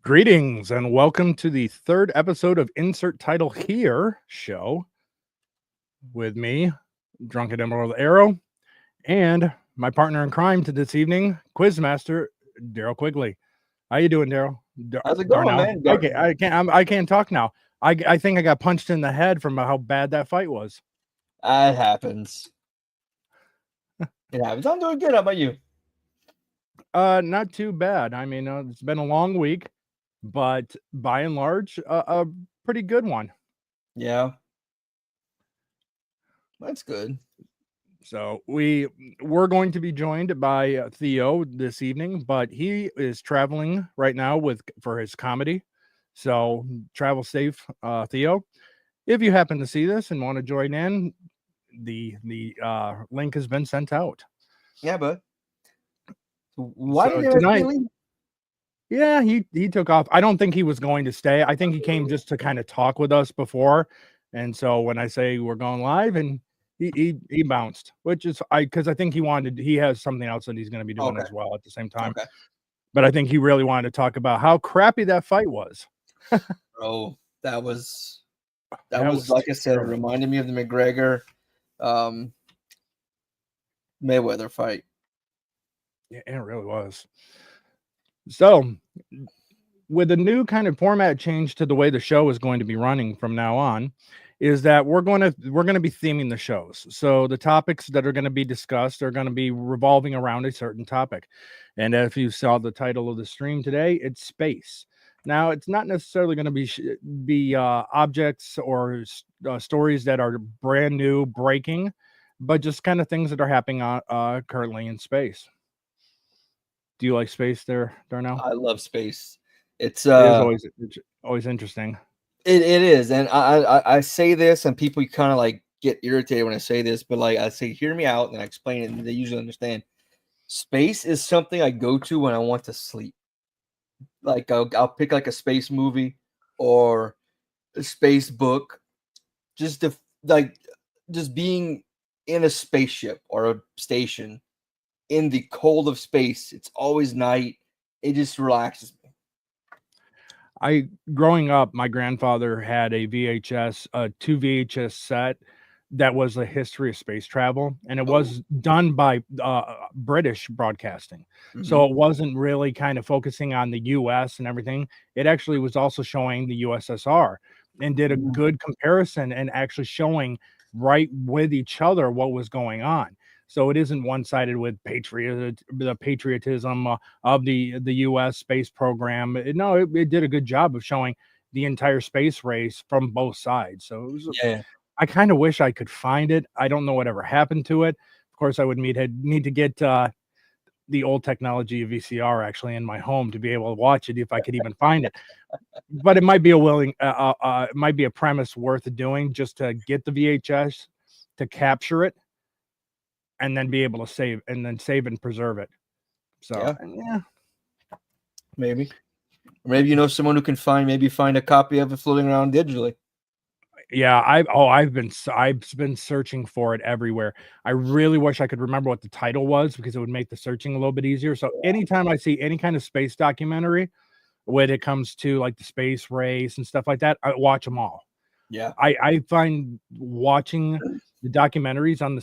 Greetings and welcome to the third episode of Insert Title Here show with me, Drunken Emerald Arrow, and my partner in crime to this evening, Quizmaster Daryl Quigley. How you doing, Daryl? How's it going, Darnell. man? I can't talk now. I think I got punched in the head from how bad that fight was. It happens. It happens. I'm doing good. How about you? Not too bad. I mean, it's been a long week, but by and large, a pretty good one. Yeah. That's good. So we're going to be joined by Theo this evening, but he is traveling right now for his comedy. So travel safe, Theo. If you happen to see this and want to join in, the link has been sent out. Yeah, bud. Why So did tonight, he leave? yeah, he took off. I don't think he was going to stay. I think he came just to kind of talk with us before. And so when I say we're going live, and he bounced, which is because I think he has something else that he's going to be doing Okay. as well at the same time. Okay. But I think he really wanted to talk about how crappy that fight was. Oh, that was like I said, it terrible. reminded me of the McGregor Mayweather fight. Yeah, it really was. So with a new kind of format change to the way the show is going to be running from now on, is that we're going to be theming the shows. So the topics that are going to be discussed are going to be revolving around a certain topic. And if you saw the title of the stream today, it's space. Now, it's not necessarily going to be objects or stories that are brand new, breaking, but just kind of things that are happening currently in space. Do you like space there, Darnell? I love space. It's It is always interesting. it is, and I say this, and people kind of like get irritated when I say this, but like I say, hear me out, and I explain it, and they usually understand. Space is something I go to when I want to sleep. Like I'll pick like a space movie or a space book, just to like just being in a spaceship or a station in the cold of space. It's always night. It just relaxes me. Growing up, my grandfather had a two VHS set that was a history of space travel, and it Oh, was done by British broadcasting. So it wasn't really kind of focusing on the US and everything. It actually was also showing the USSR and did a good comparison and actually showing right with each other what was going on. So it isn't one-sided with the patriotism of the U.S. space program. It did a good job of showing the entire space race from both sides. So it was, yeah, I kind of wish I could find it. I don't know whatever happened to it. Of course, I would need to get the old technology of VCR actually in my home to be able to watch it if I could even find it. But it might be it might be a premise worth doing just to get the VHS to capture it and then be able to save and preserve it. So yeah. maybe. Or maybe you know someone who can find a copy of it floating around digitally. Yeah, I've been searching for it everywhere. I really wish I could remember what the title was because it would make the searching a little bit easier. So anytime I see any kind of space documentary when it comes to like the space race and stuff like that, I watch them all. Yeah. I find watching the documentaries on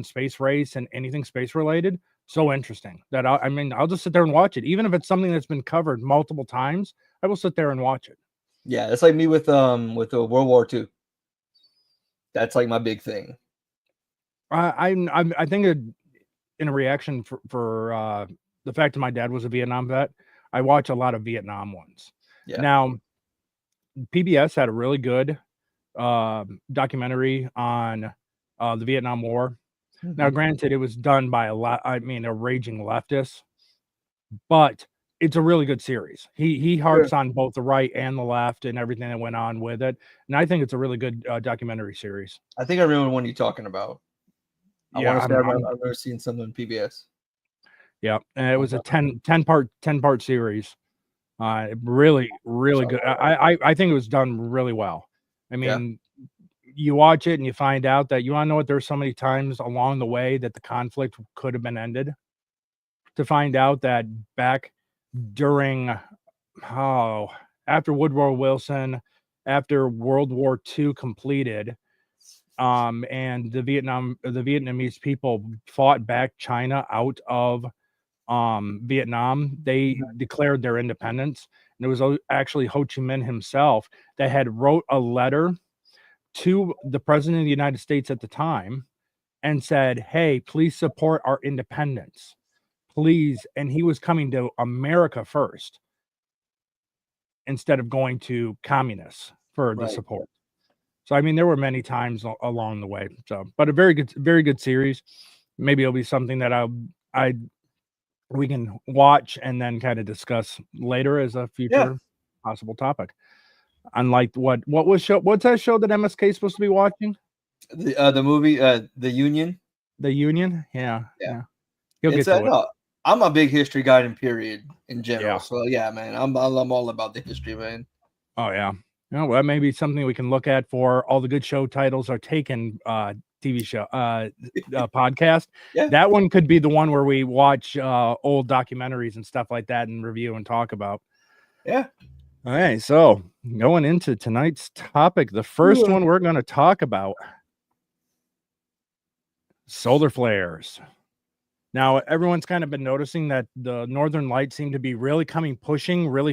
space race and anything space related so interesting that I'll just sit there and watch it. Even if it's something that's been covered multiple times, I will sit there and watch it. Yeah, it's like me with World War II. That's like my big thing. I think in a reaction for the fact that my dad was a Vietnam vet, I watch a lot of Vietnam ones. Yeah. Now, PBS had a really good documentary on the Vietnam War. Now, granted, it was done by a raging leftist, but it's a really good series. He harps on both the right and the left and everything that went on with it, and I think it's a really good documentary series. I think I remember one you're talking about. I Yeah, want to say I've never seen something on PBS. yeah, and it was a 10 part series. Really, really good. I think it was done really well. I mean, you watch it and you find out that you want to know what there's so many times along the way that the conflict could have been ended. To find out that back during after Woodrow Wilson, after World War II completed, and the Vietnamese people fought back China out of Vietnam, they declared their independence. And it was actually Ho Chi Minh himself that had wrote a letter to the president of the United States at the time and said, hey, please support our independence. Please. And he was coming to America first instead of going to communists for the support. So, I mean, there were many times along the way. So, but a very good series. Maybe it'll be something that we can watch and then kind of discuss later as a future possible topic. Unlike what's that show that MSK is supposed to be watching? The movie, The Union. The Union? Yeah. He'll get to it. No, I'm a big history guy in general. Yeah. So yeah, man, I'm all about the history, man. Oh yeah. Well, that may be something we can look at for all the good show titles are taken TV show podcast. Yeah. That one could be the one where we watch old documentaries and stuff like that and review and talk about. Yeah. All right, so going into tonight's topic, the first one we're going to talk about, solar flares. Now, everyone's kind of been noticing that the northern lights seem to be really pushing really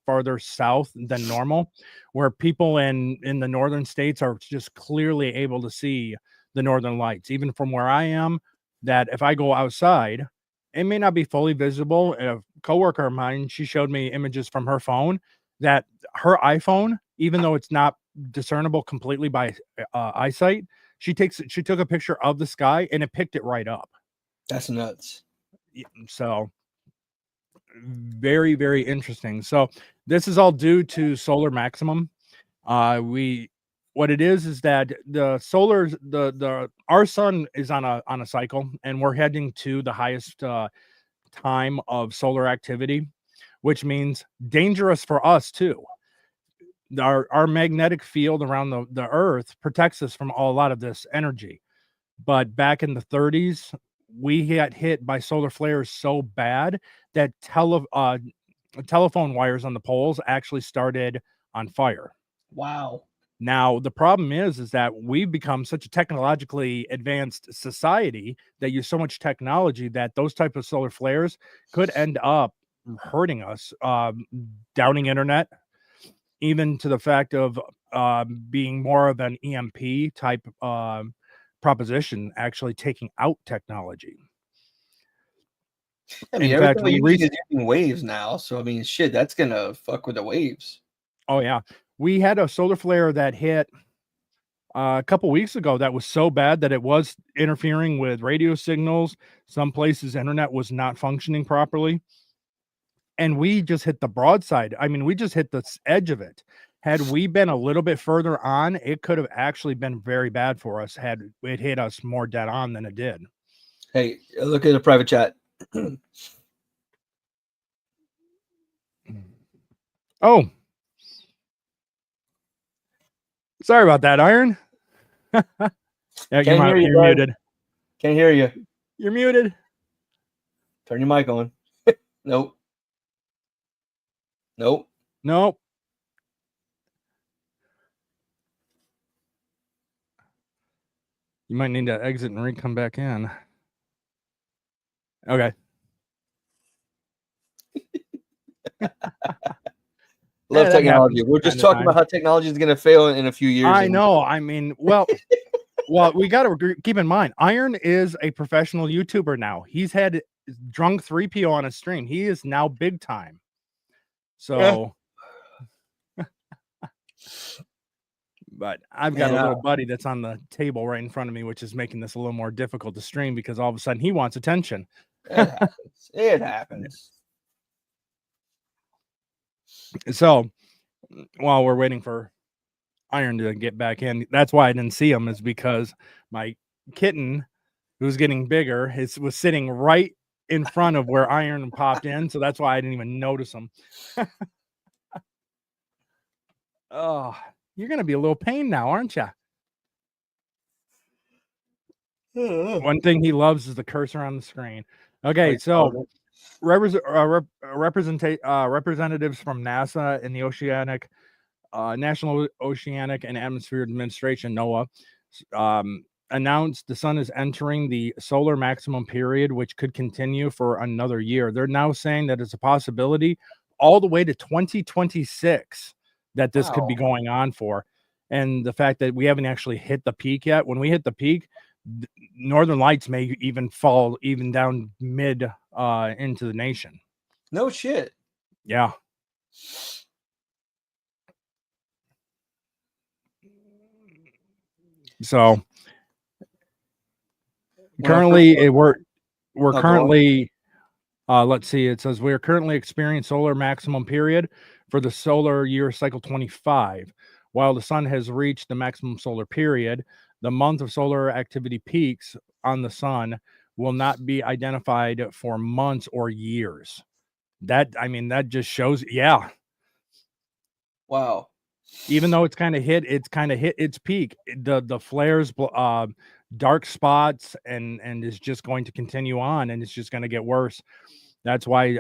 farther south than normal, where people in the northern states are just clearly able to see the northern lights. Even from where I am, that if I go outside, it may not be fully visible. A coworker of mine, she showed me images from her phone that her iPhone, even though it's not discernible completely by eyesight, she took a picture of the sky and it picked it right up. That's nuts. So very, very interesting. So this is all due to solar maximum. What it is that our sun is on a cycle, and we're heading to the highest time of solar activity, which means dangerous for us too. Our magnetic field around the Earth protects us from a lot of this energy. But back in the 30s, we got hit by solar flares so bad that telephone wires on the poles actually started on fire. Wow. Now, the problem is that we've become such a technologically advanced society that use so much technology that those type of solar flares could end up hurting us, downing internet, even to the fact of being more of an EMP type proposition, actually taking out technology. I mean, everything we're using is using waves now. So, I mean, shit, that's going to fuck with the waves. Oh, yeah. We had a solar flare that hit a couple weeks ago that was so bad that it was interfering with radio signals. Some places internet was not functioning properly. And we just hit the broadside. I mean, we just hit the edge of it. Had we been a little bit further on, it could have actually been very bad for us had it hit us more dead on than it did. Hey, look at the private chat. Oh. Sorry about that, Iron. Yeah, you're muted. Can't hear you. You're muted. Turn your mic on. Nope. Nope. You might need to exit and come back in. Okay. Love technology. We're just talking about how technology is going to fail in a few years. I know. I mean, well, we got to keep in mind, Iron is a professional YouTuber now. He's had drunk 3PO on his stream. He is now big time. So, but I've got a little buddy that's on the table right in front of me, which is making this a little more difficult to stream because all of a sudden he wants attention. It happens. So while we're waiting for Iron to get back in, that's why I didn't see him, is because my kitten, who's getting bigger, was sitting right in front of where Iron popped in. So that's why I didn't even notice him. Oh, you're going to be a little pain now, aren't you? One thing he loves is the cursor on the screen. Okay, so representatives from NASA and the National Oceanic and Atmospheric Administration, NOAA, announced the sun is entering the solar maximum period, which could continue for another year. They're now saying that it's a possibility all the way to 2026 that this could be going on for. And the fact that we haven't actually hit the peak yet. When we hit the peak, northern lights may even fall even down mid into the nation. No shit. Yeah. So currently we're currently let's see, it says we are currently experiencing solar maximum period for the solar year cycle 25. While the sun has reached the maximum solar period, the month of solar activity peaks on the sun will not be identified for months or years. That just shows, yeah. Wow. Even though it's kind of hit its peak, the flares, dark spots, and is just going to continue on, and it's just going to get worse. That's why,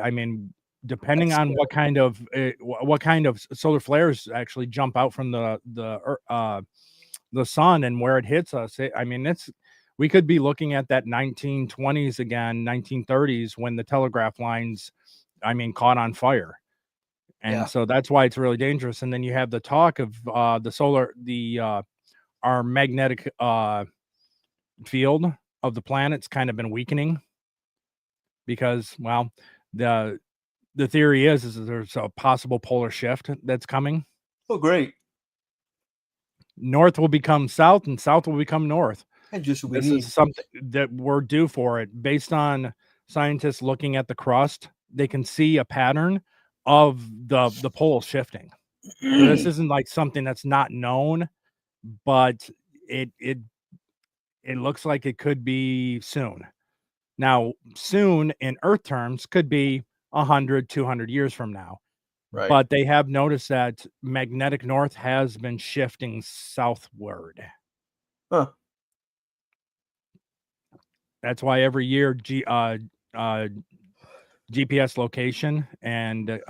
depending on what kind of solar flares actually jump out from the sun and where it hits us, we could be looking at that 1920s again, 1930s, when the telegraph lines, caught on fire. And so that's why it's really dangerous. And then you have the talk of our magnetic field of the planet's kind of been weakening because, well, the theory is there's a possible polar shift that's coming. Oh, great. North will become south and south will become north. And just this is something that we're due for it. Based on scientists looking at the crust, they can see a pattern of the pole shifting. So this isn't like something that's not known, but it looks like it could be soon. Now, soon in Earth terms could be 100, 200 years from now. Right. But they have noticed that magnetic north has been shifting southward. Huh. That's why every year GPS location and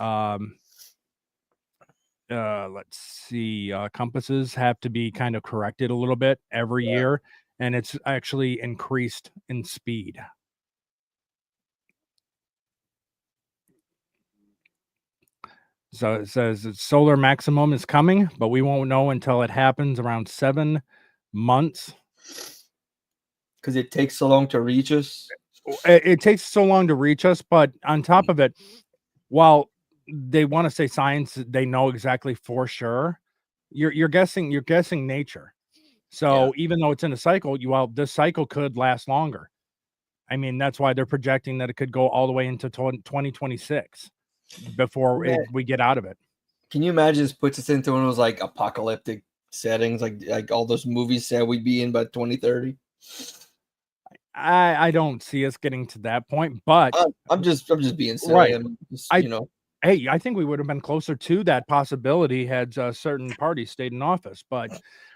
let's see, compasses have to be kind of corrected a little bit every year, and it's actually increased in speed. So it says that solar maximum is coming, but we won't know until it happens around 7 months. Because it takes so long to reach us. It takes so long to reach us, but on top of it, while they want to say science, they know exactly for sure. You're guessing nature. So even though it's in a cycle, this cycle could last longer. That's why they're projecting that it could go all the way into 2026 before we get out of it. Can you imagine this puts us into one of those like apocalyptic settings, like all those movies said we'd be in by 2030? I don't see us getting to that point, but I'm just being silly. Right. Hey, I think we would have been closer to that possibility had certain parties stayed in office, but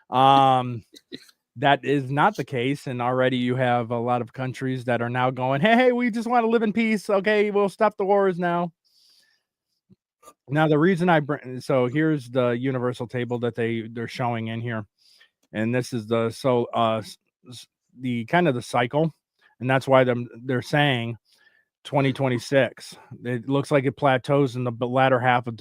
that is not the case. And already you have a lot of countries that are now going, hey, we just want to live in peace. Okay, we'll stop the wars now. Now, the reason so here's the universal table that they're showing in here. And this is the kind of the cycle. And that's why they're saying 2026. It looks like it plateaus in the latter half of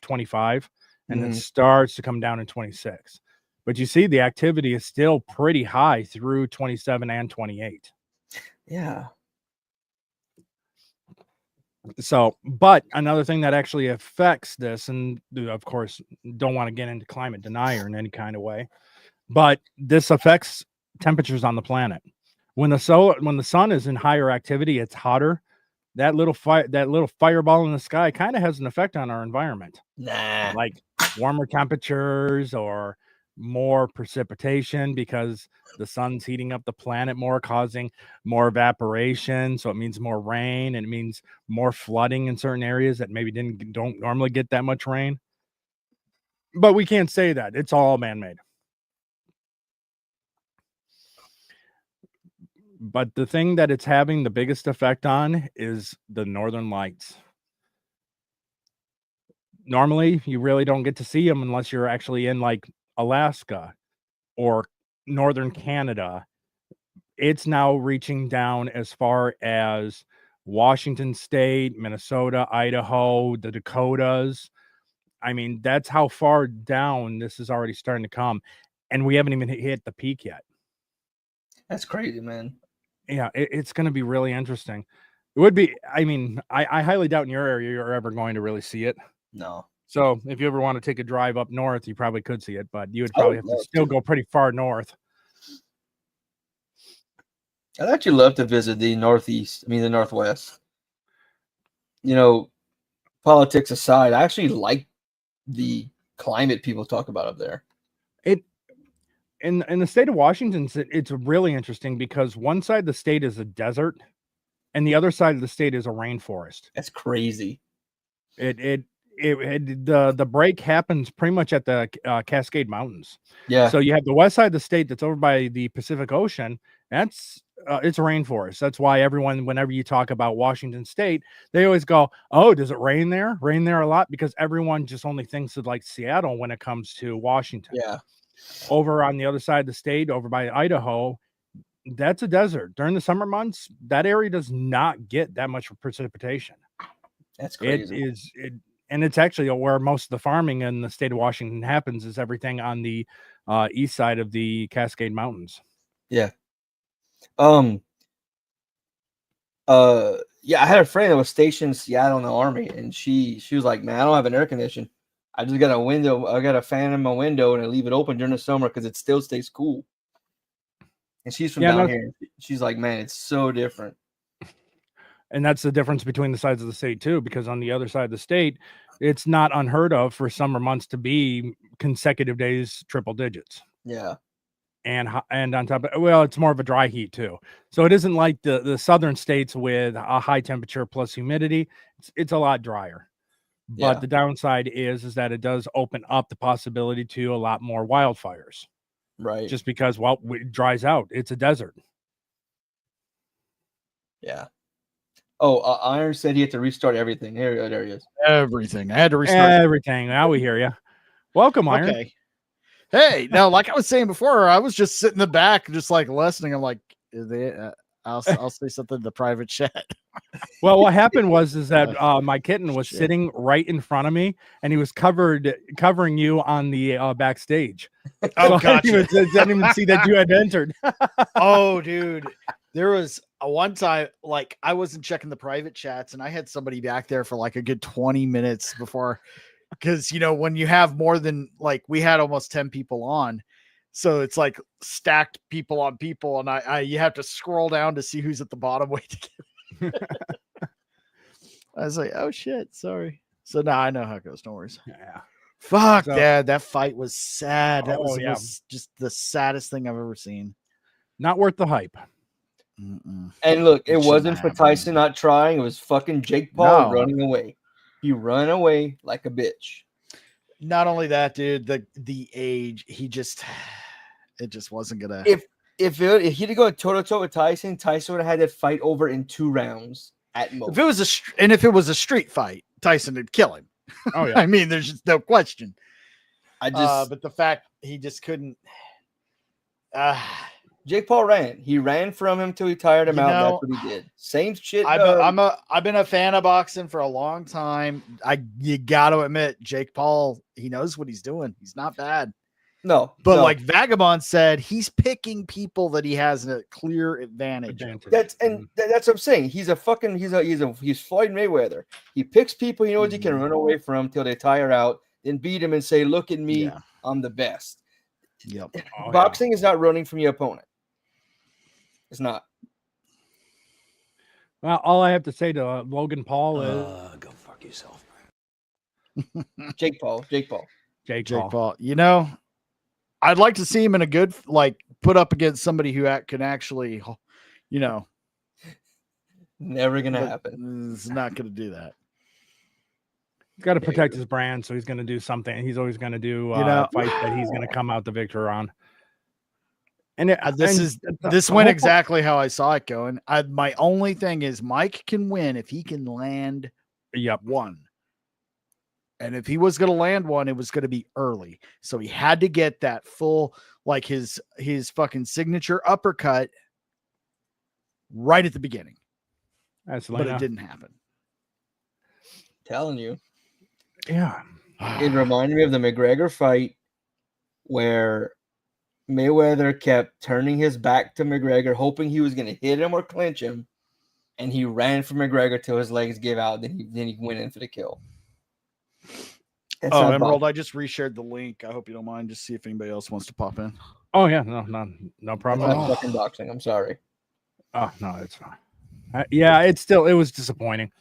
25, and it starts to come down in 26. But you see the activity is still pretty high through 27 and 28. Yeah. So, but another thing that actually affects this, and of course, don't want to get into climate denier in any kind of way, but this affects temperatures on the planet. When the sun is in higher activity, it's hotter. That little fireball in the sky kind of has an effect on our environment. Nah. Like warmer temperatures or more precipitation because the sun's heating up the planet more, causing more evaporation. So it means more rain, and it means more flooding in certain areas that maybe don't normally get that much rain. But we can't say that. It's all man-made. But the thing that it's having the biggest effect on is the northern lights. Normally, you really don't get to see them unless you're actually in like Alaska or northern Canada. It's now reaching down as far as Washington State, Minnesota, Idaho, the Dakotas. I mean, that's how far down this is already starting to come. And we haven't even hit the peak yet. That's crazy, man. Yeah, it's going to be really interesting. It would be, I mean, I highly doubt in your area you're ever going to really see it. No. So if you ever want to take a drive up north, you probably could see it, but you would I probably would have to love still to. go pretty far north. I'd actually love to visit the the Northwest. You know, politics aside, I actually like the climate people talk about up there. It in the state of Washington, it's really interesting because one side of the state is a desert, and the other side of the state is a rainforest. That's crazy. The break happens pretty much at the Cascade Mountains. Yeah. So you have the west side of the state that's over by the Pacific Ocean. It's a rainforest. That's why everyone, whenever you talk about Washington State, they always go, "Oh, does it rain there? Rain there a lot?" Because everyone just only thinks of like Seattle when it comes to Washington. Yeah. Over on the other side of the state, over by Idaho, that's a desert. During the summer months, that area does not get that much precipitation. That's crazy. And it's actually where most of the farming in the state of Washington happens, is everything on the east side of the Cascade Mountains. Yeah. Yeah, I had a friend that was stationed in Seattle in the Army, and she was like, "Man, I don't have an air condition. I just got a window. I got a fan in my window, and I leave it open during the summer because it still stays cool." And she's from down here. She's like, "Man, it's so different." And that's the difference between the sides of the state too, because on the other side of the state, it's not unheard of for summer months to be consecutive days triple digits. Yeah. And on top of, well, it's more of a dry heat too. So it isn't like the southern states with a high temperature plus humidity. It's a lot drier. But the downside is that it does open up the possibility to a lot more wildfires. Right. Just because, well, it dries out. It's a desert. Yeah. Oh, Iron said he had to restart everything. There he is. Everything. I had to restart everything. Now we hear you. Welcome, Iron. Okay. Hey, no, like I was saying before, I was just sitting in the back, just like listening. I'm like, I'll say something in the private chat. Well, what happened was that my kitten was sitting right in front of me, and he was covering you on the backstage. Oh, gotcha. I didn't even see that you had entered. Oh, dude. There was a one time, like, I wasn't checking the private chats, and I had somebody back there for like a good 20 minutes before, because, you know, when you have more than, like, we had almost 10 people on, so it's like stacked people on people, and you have to scroll down to see who's at the bottom. Wait to get. I was like, oh shit, sorry. So now I know how it goes. No worries. Yeah. Fuck, Dad. That fight was sad. That was just the saddest thing I've ever seen. Not worth the hype. And look, it wasn't for Tyson not trying. It was fucking Jake Paul running away. He ran away like a bitch. Not only that, dude, the age, it just wasn't gonna. If he'd go toe to toe with Tyson, Tyson would have had that fight over in 2 rounds at most. If it was a street fight, Tyson would kill him. Oh yeah. I mean, there's just no question. But the fact he just couldn't. Jake Paul ran. He ran from him till he tired him out. That's what he did. Same shit. I've been a fan of boxing for a long time. You got to admit, Jake Paul, he knows what he's doing. He's not bad. But like Vagabond said, he's picking people that he has a clear advantage. That's what I'm saying. He's Floyd Mayweather. He picks people he knows he can run away from till they tire out, then beat him and say, "Look at me, I'm the best." Yep. Boxing is not running from your opponent. It's not. Well, all I have to say to Logan Paul is go fuck yourself. Jake Paul. Jake Paul. You know, I'd like to see him in a good, like, put up against somebody who can actually, you know. Never going to happen. It's not going to do that. He's got to protect his brand, so he's going to do something. He's always going to do fight that he's going to come out the victor on. And this went exactly how I saw it going. My only thing is Mike can win if he can land one. And if he was going to land one, it was going to be early. So he had to get that full, like his fucking signature uppercut right at the beginning. But it didn't happen. Telling you. Yeah. It reminded me of the McGregor fight where Mayweather kept turning his back to McGregor, hoping he was going to hit him or clinch him. And he ran for McGregor till his legs gave out. Then he went in for the kill. Emerald, I just reshared the link. I hope you don't mind. Just see if anybody else wants to pop in. Oh yeah, no problem. That's not fucking boxing. I'm sorry. Oh no, it's fine. It was disappointing,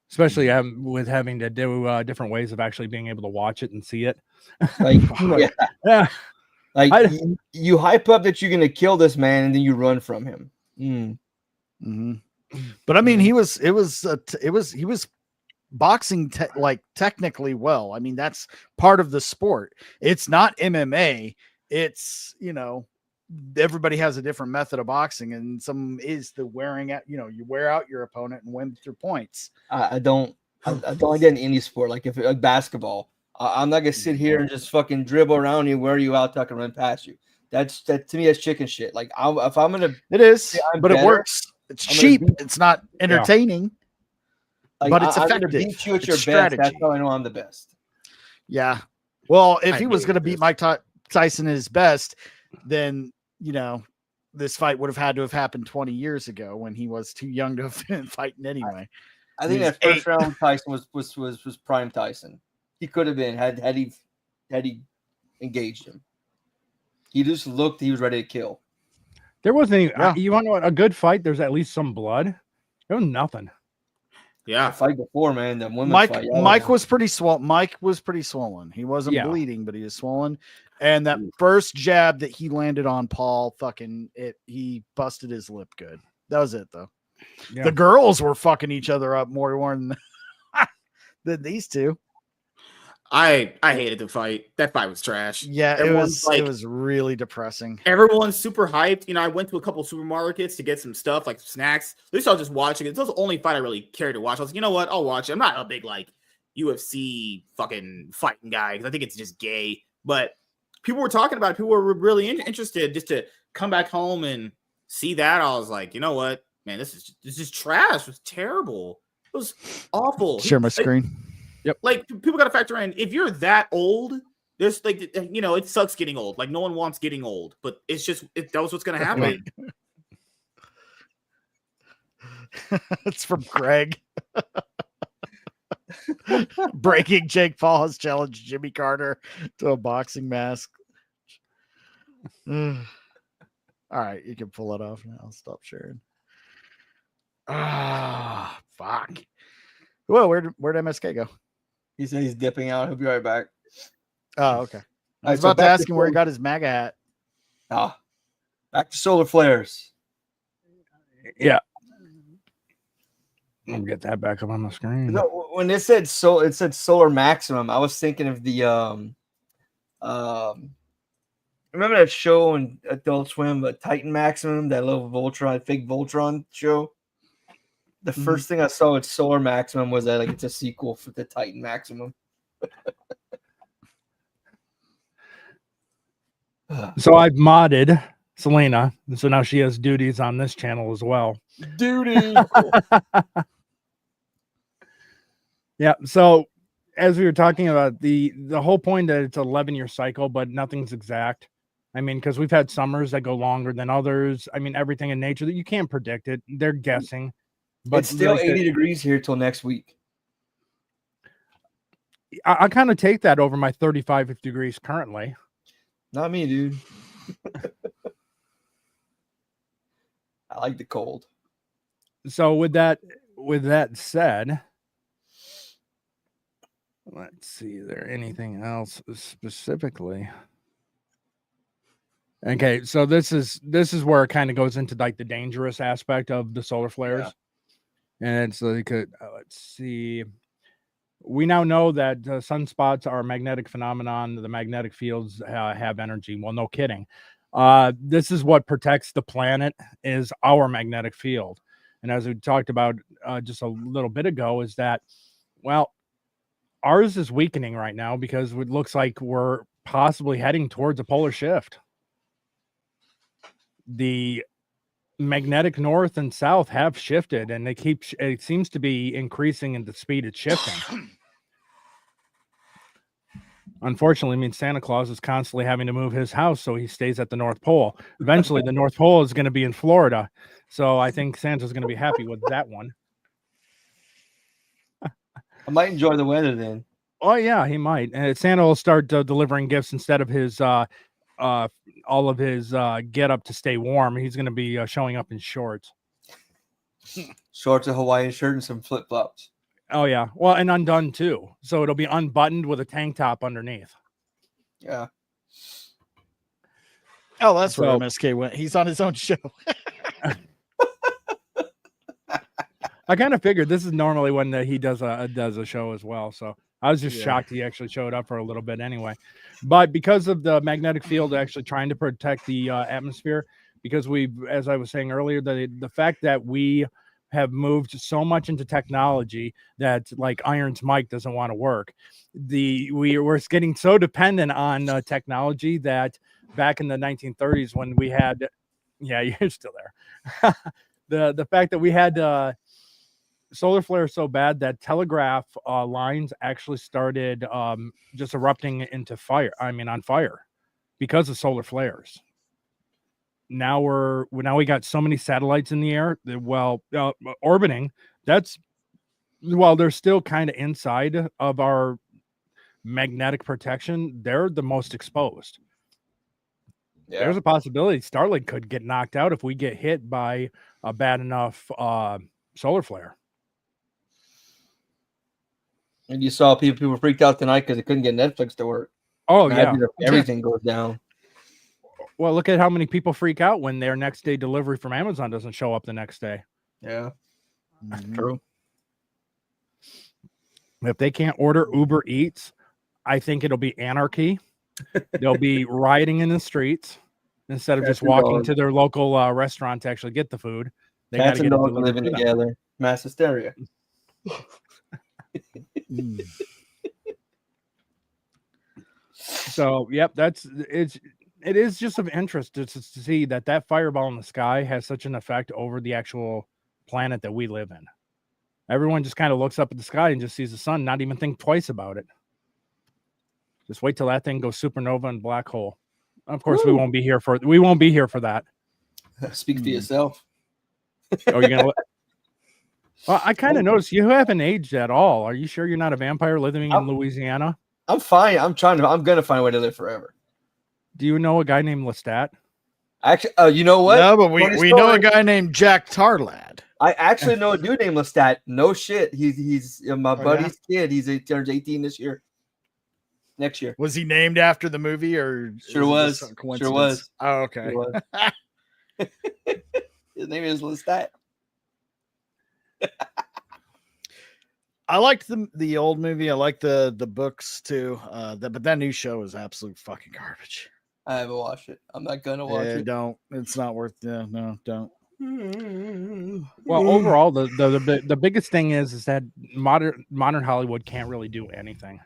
especially with having to do different ways of actually being able to watch it and see it. Like, like you hype up that you're gonna kill this man and then you run from him. Mm-hmm. But I mean, he was boxing technically well. I mean, that's part of the sport. It's not MMA. It's, everybody has a different method of boxing, and some is the wearing out, you wear out your opponent and win through points. I don't get in any sport. Like if like basketball, I'm not gonna sit here and just fucking dribble around you, wear you out, so I can run past you. That to me, that's chicken shit. Like if I'm gonna, it is, but it works. It's cheap. It's not entertaining. Like, but it's I'm effective. Gonna beat you at your strategy. best. That's how I know I'm the best. Yeah. Well, if he was going to beat Mike Tyson at his best, then this fight would have had to have happened 20 years ago when he was too young to have been fighting anyway. I think that first round Tyson was prime Tyson. He could have been had he engaged him. He just looked. He was ready to kill. There wasn't any. You want to know what? A good fight? There's at least some blood. There was nothing. Yeah, the fight before, man. The women's fight. Mike was pretty swollen. Mike was pretty swollen. He wasn't bleeding, but he was swollen. And that first jab that he landed on Paul, he busted his lip good. That was it, though. Yeah. The girls were fucking each other up more than these two. I hated the fight. That fight was trash. Yeah, it was really depressing. Everyone's super hyped. I went to a couple supermarkets to get some stuff like snacks. At least I was just watching it. It was the only fight I really cared to watch. I was like, you know what? I'll watch it. I'm not a big UFC fucking fighting guy because I think it's just gay. But people were talking about it. People were really interested just to come back home and see that. I was like, you know what, man, this is trash. It was terrible. It was awful. Share my screen. Yep. Like people got to factor in if you're that old, there's it sucks getting old. Like no one wants getting old, but it's just that was what's going to happen. It's from Greg. Breaking Jake Paul has challenged Jimmy Carter to a boxing mask. All right, you can pull it off now. I'll stop sharing. Fuck. Well, where'd MSK go? He said he's dipping out. He'll be right back. Oh, okay. I was about to ask him where he got his MAGA hat. Back to solar flares. Yeah. I'll get that back up on the screen. No, when it said solar maximum, I was thinking of the remember that show on Adult Swim, Titan Maximum, that little fake Voltron show? The first thing I saw with Solar Maximum was that it's a sequel for the Titan Maximum. So I've modded Selena, and so now she has duties on this channel as well. Duty. Yeah. So as we were talking about the whole point that it's 11-year cycle, but nothing's exact. I mean, because we've had summers that go longer than others. I mean, everything in nature that you can't predict it. They're guessing. But it's still 80 degrees here till next week. I kind of take that over my 35 degrees currently. Not me, dude. I like the cold. So with that said, let's see, is there anything else specifically? Okay, so this is where it kind of goes into the dangerous aspect of the solar flares. Yeah. And so they could, let's see. We now know that sunspots are a magnetic phenomenon. The magnetic fields have energy. Well, no kidding. This is what protects the planet, is our magnetic field. And as we talked about just a little bit ago, is that, well, ours is weakening right now because it looks like we're possibly heading towards a polar shift. The magnetic north and south have shifted, and it seems to be increasing in the speed it's shifting. Unfortunately, I mean, Santa Claus is constantly having to move his house, so he stays at the North Pole. Eventually, the North Pole is going to be in Florida, so I think Santa's going to be happy with that one. I might enjoy the weather then. Oh yeah, he might. And Santa will start delivering gifts instead of his all of his get up to stay warm. He's going to be showing up in shorts. Shorts, a Hawaiian shirt, and some flip flops. Oh yeah, well, and undone too. So it'll be unbuttoned with a tank top underneath. Yeah. Oh, that's where MSK went. He's on his own show. I kind of figured this is normally when he does a show as well. So I was just shocked he actually showed up for a little bit anyway. But because of the magnetic field actually trying to protect the atmosphere, because as I was saying earlier, the fact that we have moved so much into technology that like Iron's mic doesn't want to work. We're getting so dependent on technology that back in the 1930s when we had, yeah, you're still there. The fact that we had solar flare so bad that telegraph lines actually started just erupting into fire. I mean, on fire because of solar flares. Now we got so many satellites in the air that, orbiting. They're still kind of inside of our magnetic protection. They're the most exposed. Yeah. There's a possibility Starlink could get knocked out if we get hit by a bad enough solar flare. And you saw people freaked out tonight because they couldn't get Netflix to work. Oh, yeah. Everything goes down. Well, look at how many people freak out when their next day delivery from Amazon doesn't show up the next day. Yeah, true. If they can't order Uber Eats, I think it'll be anarchy. They'll be rioting in the streets instead of just walking to their local restaurant to actually get the food. They Cats and dogs living together. Mass hysteria. So, yep, it is just of interest to see that fireball in the sky has such an effect over the actual planet that we live in. Everyone just kind of looks up at the sky and just sees the sun, not even think twice about it. Just wait till that thing goes supernova and black hole. Of course, we won't be here for that. Speak for yourself. Oh, you're gonna. Well, I kind of noticed you haven't aged at all. Are you sure you're not a vampire living in Louisiana? I'm fine. I'm gonna find a way to live forever. Do you know a guy named Lestat? Actually, you know what? No, but we know a guy named Jack Tarlad. I actually know a dude named Lestat. No shit. He's my buddy's kid. He turns 18 this year. Next year. Was he named after the movie or sure was? Sure was. Oh, okay. Sure was. His name is Lestat. I liked the old movie. I like the books too. But that new show is absolute fucking garbage. I haven't watched it. I'm not gonna watch it. Don't. It's not worth. No, don't. Well, overall, the biggest thing is that modern Hollywood can't really do anything.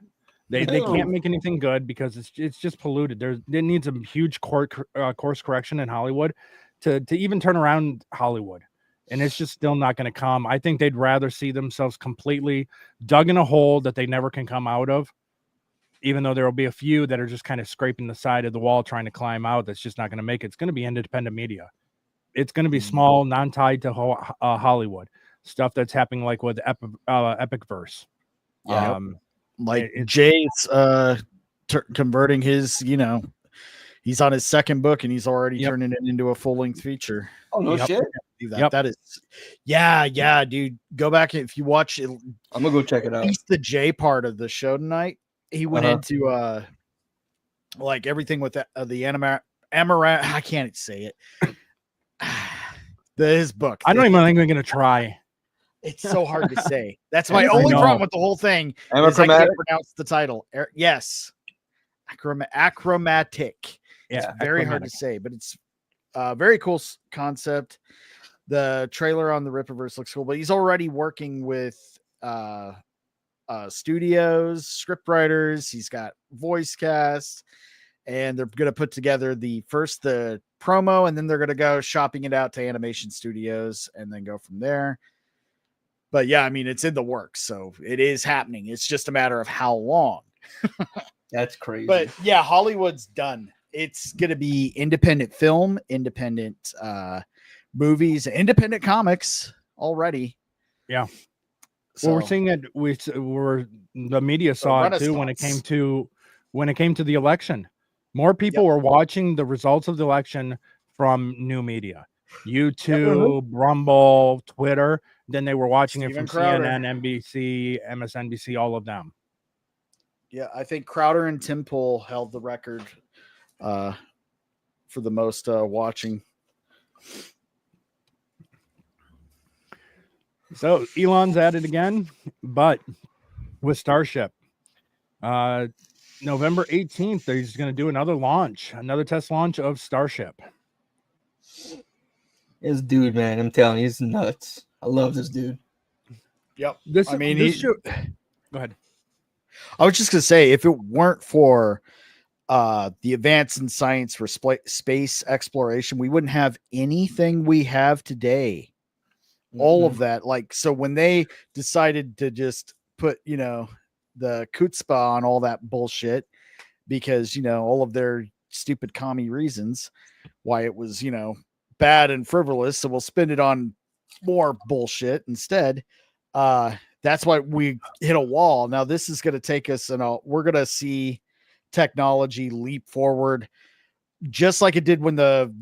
They can't make anything good because it's just polluted. It needs a huge course correction in Hollywood to even turn around Hollywood. And it's just still not going to come. I think they'd rather see themselves completely dug in a hole that they never can come out of, even though there will be a few that are just kind of scraping the side of the wall trying to climb out. That's just not going to make it. It's going to be independent media. It's going to be small, non-tied to Hollywood. Stuff that's happening like with Epic Verse. Yeah. Jay's converting his, he's on his second book and he's already turning it into a full-length feature. Oh, no shit. That is, yeah, dude. Go back if you watch it. I'm gonna go check it out. At least the J part of the show tonight. He went into like everything with the Amaranth. I can't say it. His book. I don't even think I'm gonna try. It's so hard to say. That's my only problem with the whole thing. Is I can't pronounce the title. Yes, achromatic. It's Yeah, very hard to say, but it's a very cool concept. The trailer on the Rippaverse looks cool, but he's already working with studios, script writers. He's got voice cast, and they're going to put together the promo, and then they're going to go shopping it out to animation studios and then go from there. But yeah, I mean, it's in the works, so it is happening. It's just a matter of how long. That's crazy. But yeah, Hollywood's done. It's going to be independent film, independent movies, independent comics already. Yeah. So, Well, we're seeing it. The media saw it too when it came to the election. More people were watching the results of the election from new media, YouTube, Rumble, Twitter. Then they were watching it from CNN, NBC, MSNBC, all of them. Yeah, I think Crowder and Tim Pool held the record for the most watching. So Elon's at it again, but with Starship. November 18th, he's going to do another test launch of Starship. This dude, man, I'm telling you, he's nuts. I love this dude. Yep. Go ahead. I was just going to say, if it weren't for the advance in science for space exploration, we wouldn't have anything we have today. All of that. Like, so when they decided to just put, the chutzpah on all that bullshit, because, all of their stupid commie reasons why it was, bad and frivolous. So we'll spend it on more bullshit instead. That's why we hit a wall. Now this is going to take us, and we're going to see technology leap forward, just like it did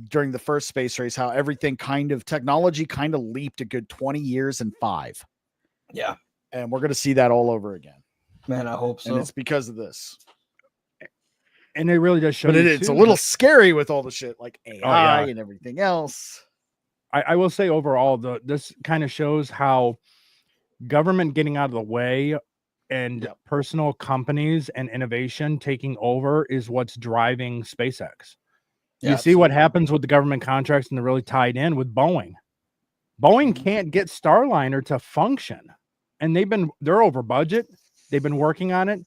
during the first space race, how everything technology leaped a good 20 years and 5. Yeah. And we're going to see that all over again. Man, I hope so. And it's because of this. And it really does show. But it's a little scary with all the shit like AI and everything else. I will say overall, this kind of shows how government getting out of the way and personal companies and innovation taking over is what's driving SpaceX. You see what happens with the government contracts, and they're really tied in with Boeing. Boeing can't get Starliner to function, and they're over budget. They've been working on it,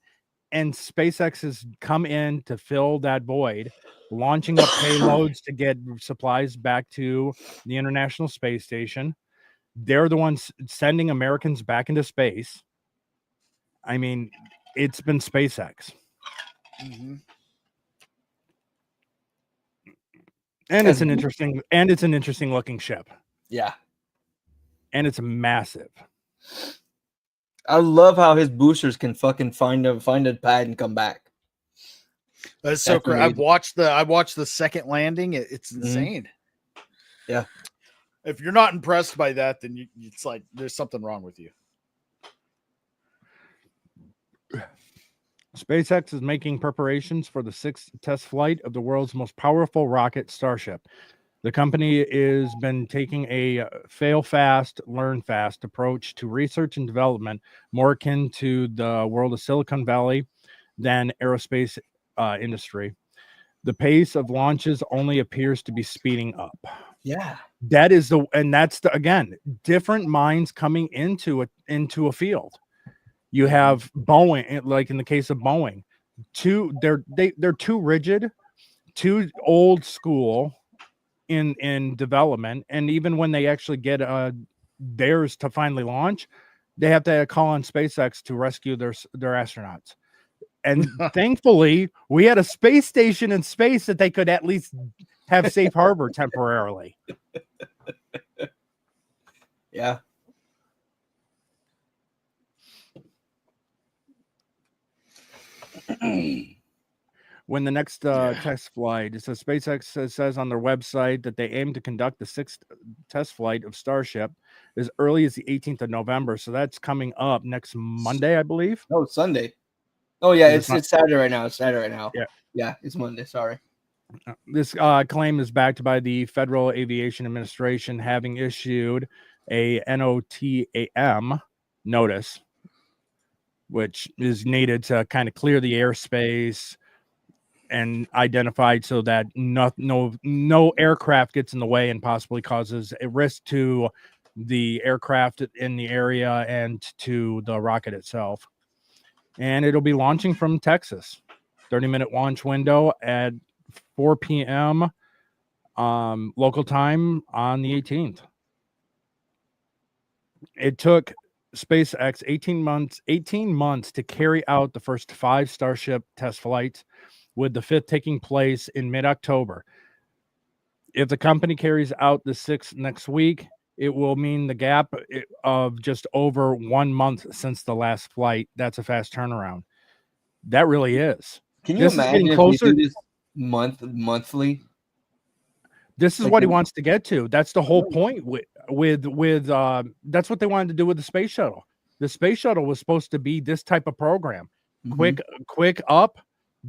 and SpaceX has come in to fill that void, launching up payloads to get supplies back to the International Space Station. They're the ones sending Americans back into space. I mean, it's been SpaceX. Mm-hmm. And it's an interesting looking ship. Yeah. And it's massive. I love how his boosters can fucking find a pad and come back. That's so crazy. I watched the second landing. It's insane. Yeah. If you're not impressed by that, then it's like there's something wrong with you. SpaceX is making preparations for the 6th test flight of the world's most powerful rocket, Starship. The company has been taking a fail fast, learn fast approach to research and development, more akin to the world of Silicon Valley than aerospace industry. The pace of launches only appears to be speeding up. Yeah. That's again, different minds coming into a field. You have Boeing, like in the case of Boeing, they're too rigid, too old school in development, and even when they actually get theirs to finally launch, they have to call on SpaceX to rescue their astronauts. And thankfully, we had a space station in space that they could at least have safe harbor temporarily. Yeah. When the next test flight, it says SpaceX says on their website that they aim to conduct the 6th test flight of Starship as early as the 18th of November. So that's coming up next Monday, I believe. No, it's Sunday. Oh yeah, it's Saturday right now. It's Saturday right now. Yeah, it's Monday. Sorry. This claim is backed by the Federal Aviation Administration, having issued a NOTAM notice, which is needed to kind of clear the airspace and identified so that no aircraft gets in the way and possibly causes a risk to the aircraft in the area and to the rocket itself. And it'll be launching from Texas. 30-minute launch window at 4 p.m. Local time on the 18th. It took SpaceX 18 months to carry out the first 5 Starship test flights, with the 5th taking place in mid-October. If the company carries out the 6th next week, it will mean the gap of just over 1 month since the last flight. That's a fast turnaround. That really is. Can you This is imagine getting if closer. they do this monthly? This is Like what he the- wants to get to. That's the whole point with that's what they wanted to do with the space shuttle. The space shuttle was supposed to be this type of program. Mhm. Quick up,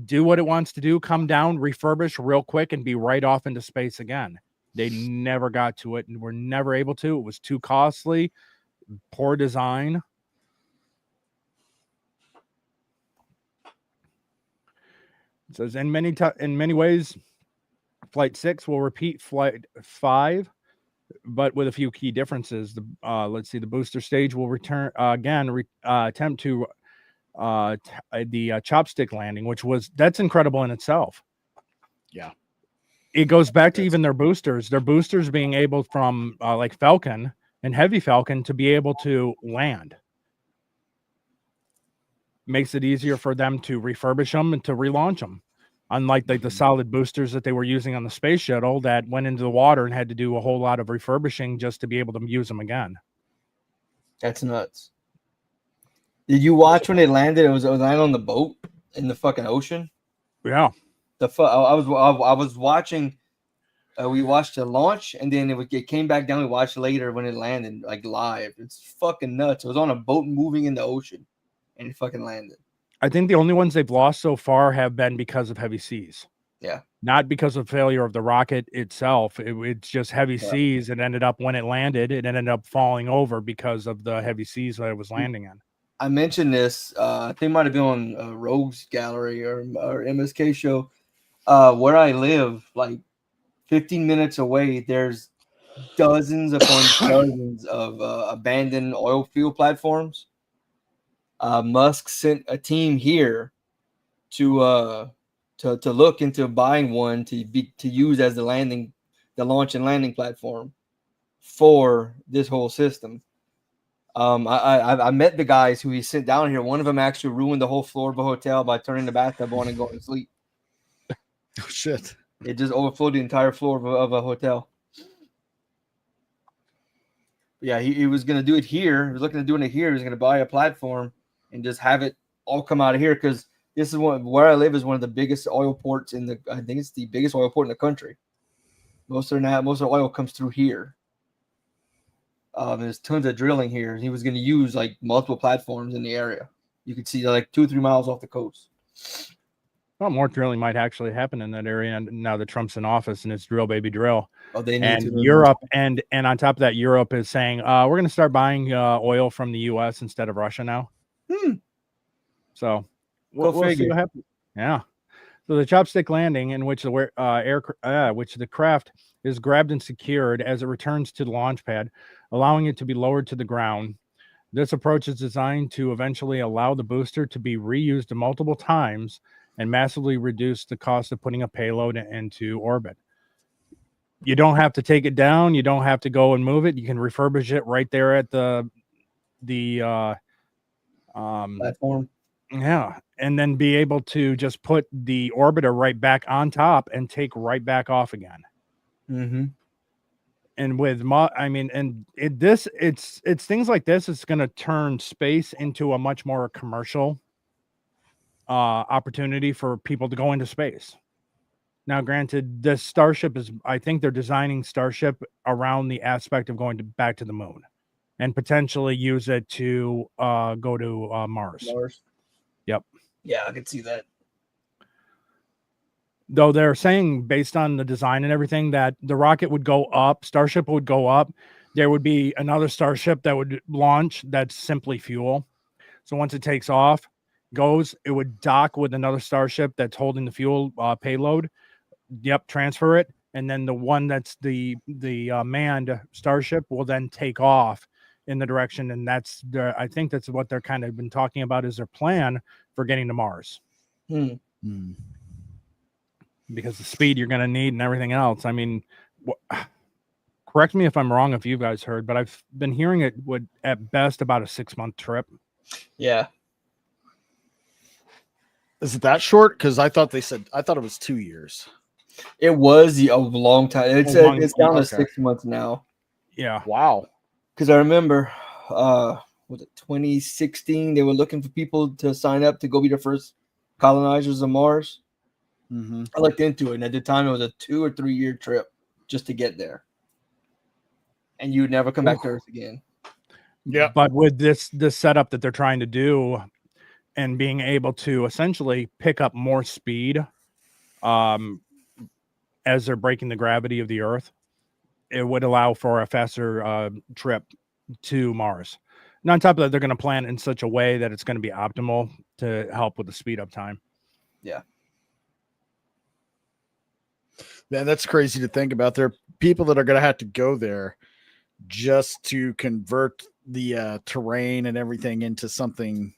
do what it wants to do, come down, refurbish real quick, and be right off into space again. They never got to it and were never able to. It was too costly, poor design. It says in many ways, Flight 6 will repeat Flight 5, but with a few key differences. Let's see, the booster stage will return attempt to the chopstick landing, that's incredible in itself. Yeah. It goes back to even their boosters being able from like Falcon and Heavy Falcon to be able to land. Makes it easier for them to refurbish them and to relaunch them. Unlike like the solid boosters that they were using on the space shuttle that went into the water and had to do a whole lot of refurbishing just to be able to use them again. That's nuts. Did you watch when it landed? It was landing on the boat in the fucking ocean. Yeah. I was watching. We watched the launch, and then it came back down. We watched it later when it landed, like live. It's fucking nuts. It was on a boat moving in the ocean, and it fucking landed. I think the only ones they've lost so far have been because of heavy seas. Yeah. Not because of failure of the rocket itself. It's just heavy seas. It ended up when it landed, it ended up falling over because of the heavy seas that it was landing in. I mentioned this. I think it might have been on Rogue's Gallery or MSK show. Where I live, like 15 minutes away, there's dozens upon dozens of abandoned oil field platforms. Musk sent a team here to look into buying one to use as the launch and landing platform for this whole system. I met the guys who he sent down here. One of them actually ruined the whole floor of a hotel by turning the bathtub on and going to sleep. Oh shit! It just overflowed the entire floor of a hotel. Yeah, he was going to do it here. He was looking at doing it here. He was going to buy a platform and just have it all come out of here, because this is where I live is one of the biggest oil ports I think it's the biggest oil port in the country. Most of the oil comes through here. There's tons of drilling here. He was going to use like multiple platforms in the area. You could see like 2 or 3 miles off the coast. Well, more drilling might actually happen in that area, and now that Trump's in office and it's drill baby drill. Oh, they need and to Europe and on top of that, Europe is saying we're going to start buying oil from the U.S. instead of Russia now. So we'll see what happens. Yeah. So the chopstick landing, in which the craft is grabbed and secured as it returns to the launch pad, allowing it to be lowered to the ground. This approach is designed to eventually allow the booster to be reused multiple times and massively reduce the cost of putting a payload into orbit. You don't have to take it down. You don't have to go and move it. You can refurbish it right there at the platform. Yeah, and then be able to just put the orbiter right back on top and take right back off again. Mm-hmm. And with it's things like this. It's going to turn space into a much more commercial opportunity for people to go into space. Now, granted, the Starship I think they're designing Starship around the aspect of going back to the moon and potentially use it to go to Mars. Yep. Yeah, I could see that. Though they're saying, based on the design and everything, that the rocket would go up, Starship would go up. There would be another Starship that would launch that's simply fuel. So once it takes off, goes, it would dock with another starship that's holding the fuel payload. Yep, transfer it, and then the one that's the manned starship will then take off in the direction, and I think that's what they're kind of been talking about is their plan for getting to Mars. Because the speed you're going to need and everything else. I mean, correct me if I'm wrong, if you guys heard, but I've been hearing it would at best about a 6-month trip. Yeah. Is it that short? Because I thought it was 2 years. It was a long time. It's down to okay. 6 months now. Yeah. Wow. Because I remember, was it 2016? They were looking for people to sign up to go be the first colonizers of Mars. Mm-hmm. I looked into it, and at the time, it was a 2 or 3 year trip just to get there, and you would never come back to Earth again. Yeah. But with this setup that they're trying to do, and being able to essentially pick up more speed, as they're breaking the gravity of the Earth, it would allow for a faster trip to Mars. And on top of that, they're going to plan in such a way that it's going to be optimal to help with the speed up time. Yeah. Man, that's crazy to think about. There are people that are going to have to go there just to convert the terrain and everything into something,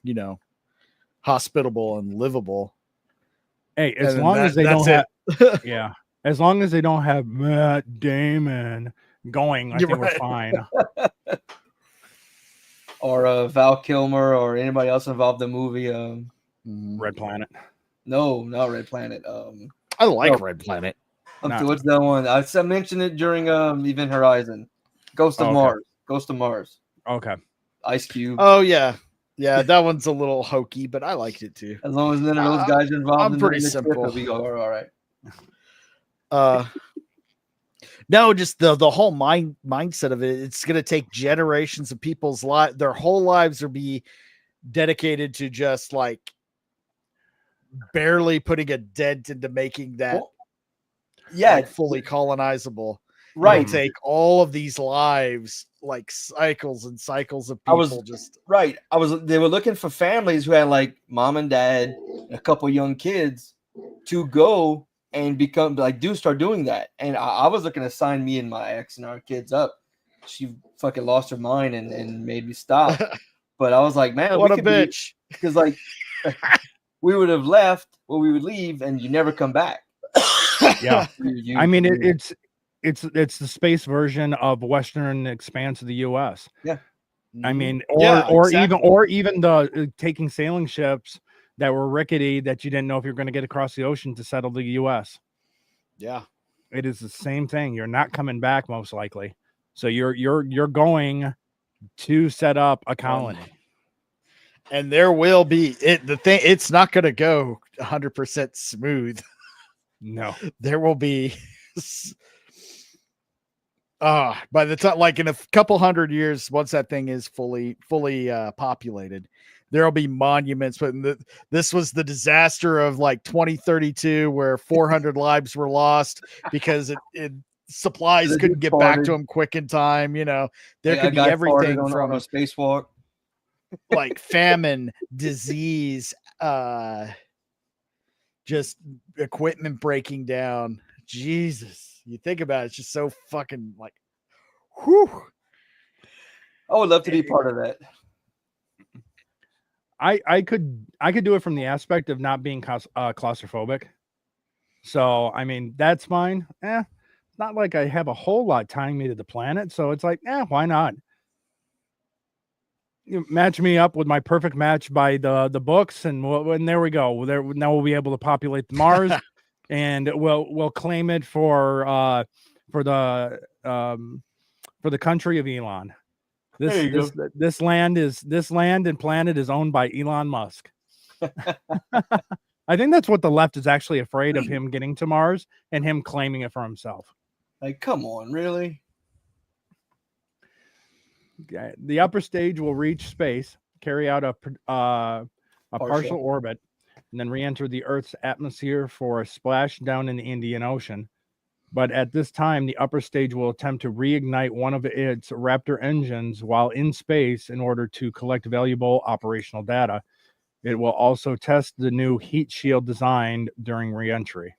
hospitable and livable. Hey, as long as they don't have, yeah, as long as they don't have Matt Damon going, I think we're fine. Or Val Kilmer or anybody else involved in the movie. Red Planet. No, not Red Planet. I like Red Planet. What's that one? I mentioned it during Event Horizon. Ghost of Mars. Ghost of Mars. Okay. Ice Cube. Oh yeah, yeah. That one's a little hokey, but I liked it too. As long as none of those guys are involved, I'm pretty simple. We go all right. No, just the whole mindset of it. It's going to take generations of people's lives. Their whole lives will be dedicated to just like barely putting a dent into making that. Fully colonizable. Right. It'll take all of these lives, like cycles and cycles of people. They were looking for families who had like mom and dad, a couple young kids to go and start doing that. And I was looking to sign me and my ex and our kids up. She fucking lost her mind and made me stop. But I was like, man, what a bitch. Because like we would have left, we would leave and you never come back. Yeah. I mean, it's the space version of Western expanse of the US. Yeah. I mean, exactly. even the taking sailing ships that were rickety that you didn't know if you're going to get across the ocean to settle the US. Yeah. It is the same thing. You're not coming back most likely. So you're going to set up a colony. And there will be it's not going to go 100% smooth. No. There will be by the time, like in a couple hundred years, once that thing is fully populated, there'll be monuments. But this was the disaster of like 2032, where 400 lives were lost because supplies couldn't get back to them quick in time. There could be everything from a spacewalk, like famine, disease, just equipment breaking down. Jesus, you think about it, it's just so fucking like, whew. I would love to be part of that. I could do it from the aspect of not being claustrophobic. So I mean, that's fine. It's not like I have a whole lot tying me to the planet, so it's like, why not? You match me up with my perfect match by the books, and there we go. Now we'll be able to populate the Mars, and we'll claim it for the country of Elon. This land and planet is owned by Elon Musk. I think that's what the left is actually afraid of, him getting to Mars and him claiming it for himself. Like, come on, really? The upper stage will reach space, carry out a partial orbit, and then re-enter the Earth's atmosphere for a splash down in the Indian Ocean. But at this time, the upper stage will attempt to reignite one of its Raptor engines while in space in order to collect valuable operational data. It will also test the new heat shield designed during re-entry.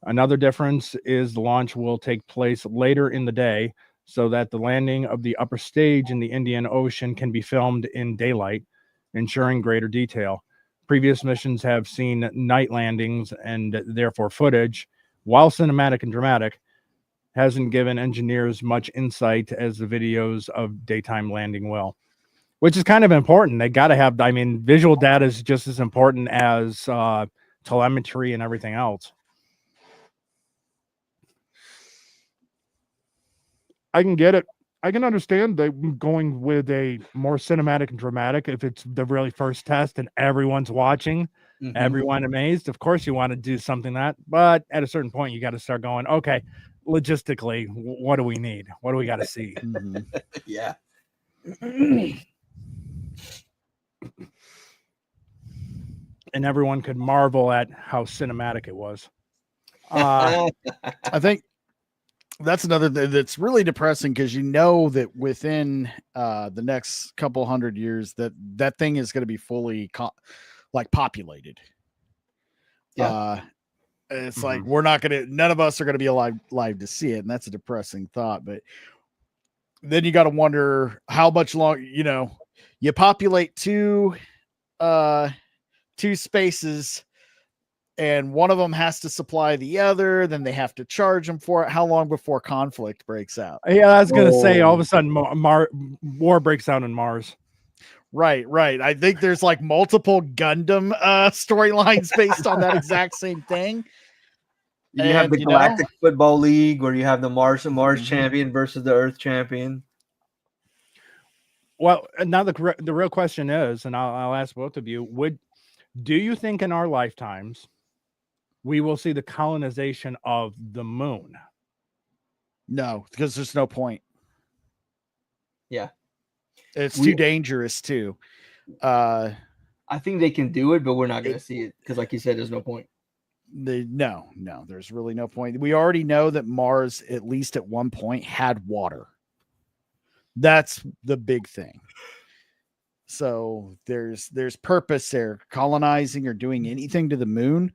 Another difference is the launch will take place later in the day so that the landing of the upper stage in the Indian Ocean can be filmed in daylight, ensuring greater detail. Previous missions have seen night landings and therefore footage, while cinematic and dramatic, hasn't given engineers much insight as the videos of daytime landing will, which is kind of important. They got to have, I mean, visual data is just as important as telemetry and everything else. I can get it. I can understand that going with a more cinematic and dramatic if it's the really first test and everyone's watching, everyone amazed. Of course, you want to do something that, but at a certain point, you got to start going, okay, logistically, what do we need? What do we got to see? Yeah. And everyone could marvel at how cinematic it was. I think that's another thing that's really depressing because you know that within the next couple hundred years that thing is going to be fully populated. Yeah. It's like none of us are going to be alive to see it, and that's a depressing thought. But then you got to wonder how much longer, you populate two spaces and one of them has to supply the other, then they have to charge them for it. How long before conflict breaks out? Yeah, I was going to say all of a sudden war breaks out on Mars. Right. I think there's like multiple Gundam storylines based on that exact same thing. You have the Galactic Football League where you have the Mars champion versus the Earth champion. Well, now the real question is, and I'll ask both of you, do you think in our lifetimes we will see the colonization of the moon? No, because there's no point. Yeah. It's too dangerous too. I think they can do it, but we're not going to see it because, like you said, there's no point. No, there's really no point. We already know that Mars, at least at one point, had water. That's the big thing. So there's purpose there, colonizing or doing anything to the moon.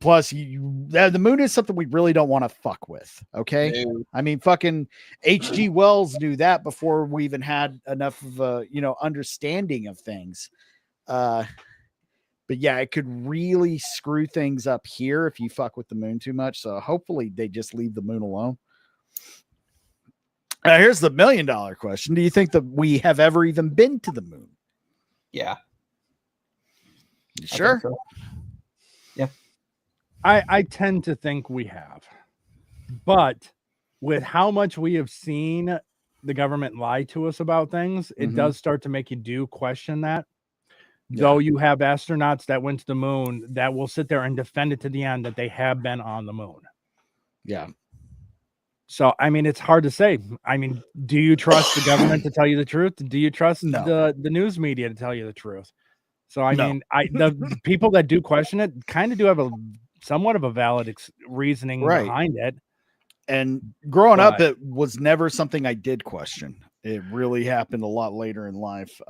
Plus, the moon is something we really don't want to fuck with. Okay, I mean, fucking H.G. Wells knew that before we even had enough of a understanding of things. But yeah, it could really screw things up here if you fuck with the moon too much. So hopefully they just leave the moon alone. Here's the $1 million question. Do you think that we have ever even been to the moon? Yeah. You sure? So. Yeah. I tend to think we have. But with how much we have seen the government lie to us about things, it does start to make you do question that. Yeah. Though you have astronauts that went to the moon that will sit there and defend it to the end that they have been on the moon. Yeah. So, I mean, it's hard to say. I mean, do you trust the government to tell you the truth? Do you trust the news media to tell you the truth? So, I mean, the people that do question it kind of do have a somewhat of a valid reasoning behind it. And growing up, it was never something I did question. It really happened a lot later in life.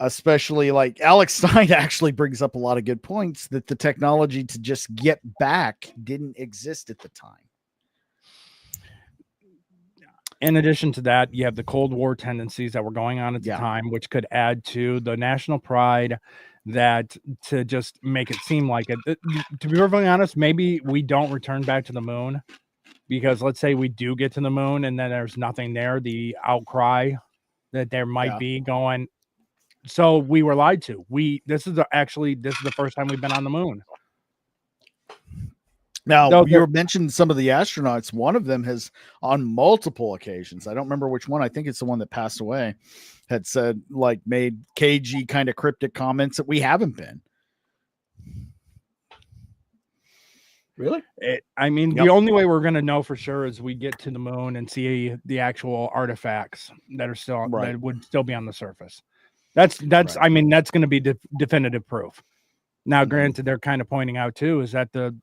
Especially like Alex Stein actually brings up a lot of good points that the technology to just get back didn't exist at the time. In addition to that, you have the Cold War tendencies that were going on at the time, which could add to the national pride that to just make it seem like it. To be perfectly honest, maybe we don't return back to the moon because let's say we do get to the moon and then there's nothing there, the outcry that there might be going. So we were lied to. This is the first time we've been on the moon. Now, you mentioned some of the astronauts. One of them has, on multiple occasions, I don't remember which one, I think it's the one that passed away, had said, like, made cagey kind of cryptic comments that we haven't been. Really? The only way we're going to know for sure is we get to the moon and see the actual artifacts that are still that would still be on the surface. That's I mean, that's going to be definitive proof. Now, granted, they're kind of pointing out too is that the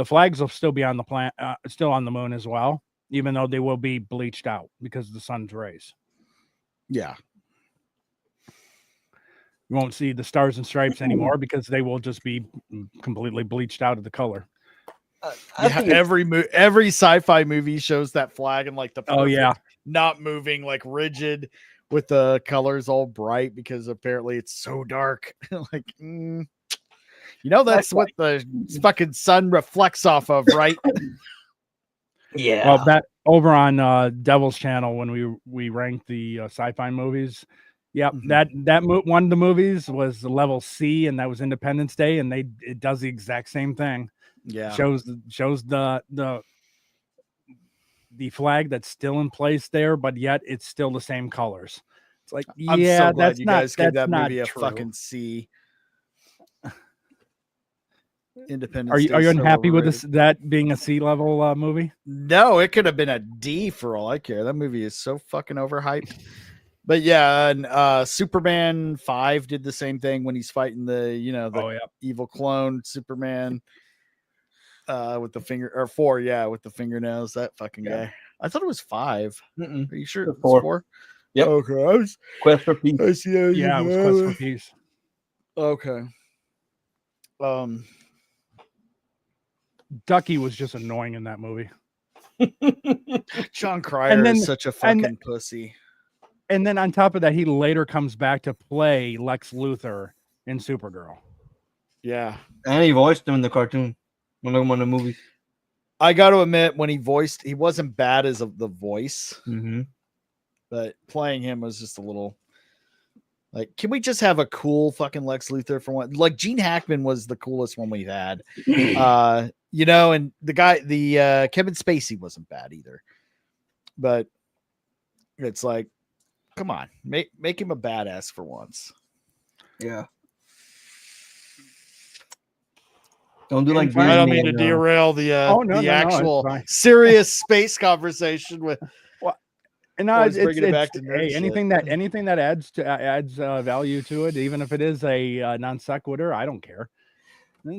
flags will still be on the still on the moon as well, even though they will be bleached out because of the sun's rays. Yeah. You won't see the stars and stripes anymore because they will just be completely bleached out of the color. I Yeah, think every sci-fi movie shows that flag and like the Oh, yeah. perfect, not moving, like rigid, with the colors all bright because apparently it's so dark. Like, you know, that's what the fucking sun reflects off of, right? yeah. Well, that over on Devil's Channel when we ranked the sci-fi movies, yep, Mhm. one of the movies was the level C, and that was Independence Day, and it does the exact same thing. Yeah. Shows the flag that's still in place there, but yet it's still the same colors. It's like, I'm yeah, so glad that's you not guys gave that not movie a true. fucking C. Independence Are Day you is so unhappy with overrated. that being a C level movie? No, it could have been a D for all I care. That movie is so fucking overhyped. But yeah, and Superman 5 did the same thing when he's fighting the Oh yeah, evil clone Superman with the finger, or 4, yeah, with the fingernails. That fucking Yeah. guy. I thought it was 5. Mm-mm. Are you sure It's it's 4. 4? Yep. Okay. Quest for Peace. I see. yeah, it was Quest for Peace. Okay. Ducky was just annoying in that movie. John Cryer then- is such a fucking pussy. And then on top of that, he later comes back to play Lex Luthor in Supergirl. Yeah. And he voiced him in the cartoon. One of the movies. I got to admit, when he wasn't bad as the voice, Mm-hmm. but playing him was just a little like, can we just have a cool fucking Lex Luthor for one? Like, Gene Hackman was the coolest one we've had. And the Kevin Spacey wasn't bad either. But it's like, come on, make him a badass for once. Yeah. Don't do like I don't mean Disney to and, derail the actual it's fine. serious space conversation with. And Always it's bringing it back to nerd hey, shit. anything that adds value to it, even if it is a non sequitur, I don't care.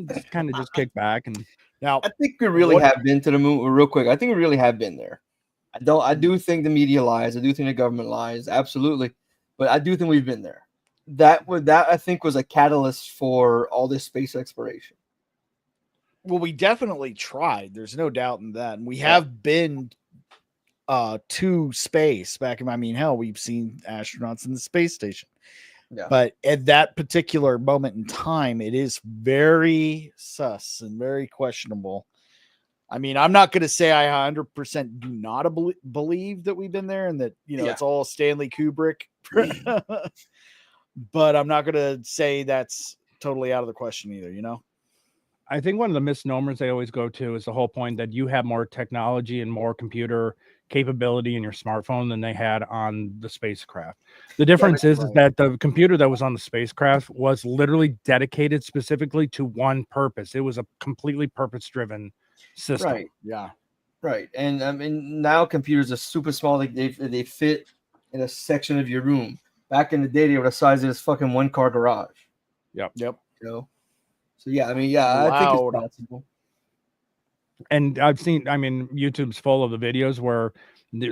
Just kind of just kick back and Now, I think we really have been to the moon real quick. I think we really have been there. I do think the media lies. I do think the government lies. Absolutely. But I do think we've been there. That I think was a catalyst for all this space exploration. well, we definitely tried. There's no doubt in that, and we have been to space back in. I mean, hell, we've seen astronauts in the space station. Yeah. But at that particular moment in time, it is very sus and very questionable. I mean, I'm not going to say I 100% do not believe that we've been there and that, it's all Stanley Kubrick. But I'm not going to say that's totally out of the question either, I think one of the misnomers they always go to is the whole point that you have more technology and more computer capability in your smartphone than they had on the spacecraft. The difference is that the computer that was on the spacecraft was literally dedicated specifically to one purpose. It was a completely purpose-driven system. Right. Yeah. Right. And I mean, now computers are super small. They fit in a section of your room. Back in the day, they were the size of this fucking one-car garage. Yep. So yeah, I mean, I think it's possible. And YouTube's full of the videos where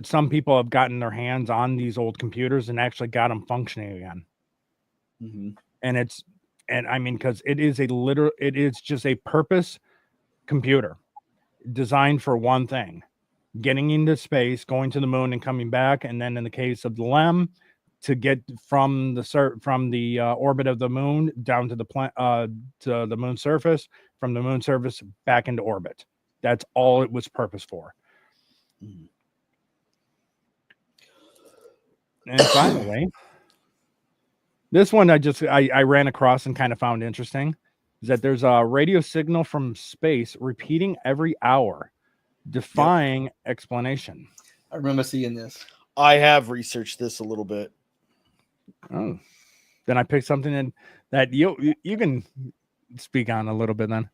some people have gotten their hands on these old computers and actually got them functioning again. Mm-hmm. Because it is just a purpose computer designed for one thing: getting into space, going to the moon, and coming back. And then in the case of the LEM, to get from the orbit of the moon down to the moon surface, from the moon surface back into orbit. That's all it was purpose for. And finally, this one I ran across and kind of found interesting is that there's a radio signal from space repeating every hour, defying explanation. I remember seeing this. I have researched this a little bit. Oh, then I picked something that you can speak on a little bit then.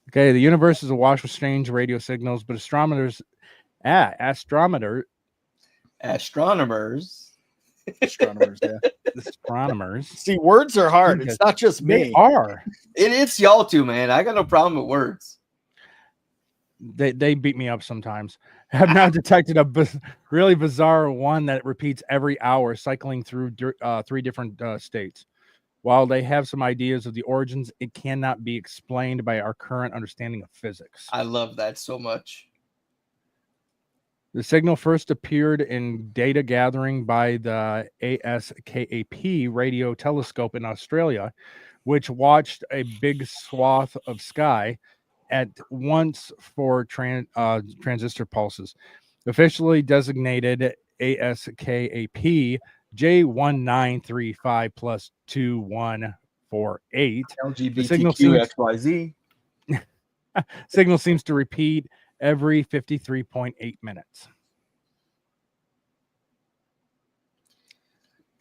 Okay, the universe is awash with strange radio signals, but astronomers. Yeah. Astronomers, Astronomers. See, words are hard. It's not just me. They are. It's y'all too, man. I got no problem with words. They beat me up sometimes. Have now detected a really bizarre one that repeats every hour, cycling through 3 different states. While they have some ideas of the origins, it cannot be explained by our current understanding of physics. I love that so much. The signal first appeared in data gathering by the ASKAP radio telescope in Australia, which watched a big swath of sky at once for transistor pulses. Officially designated ASKAP J1935 plus 2148. The signal LGBTQXYZ. signal seems to repeat every 53.8 minutes.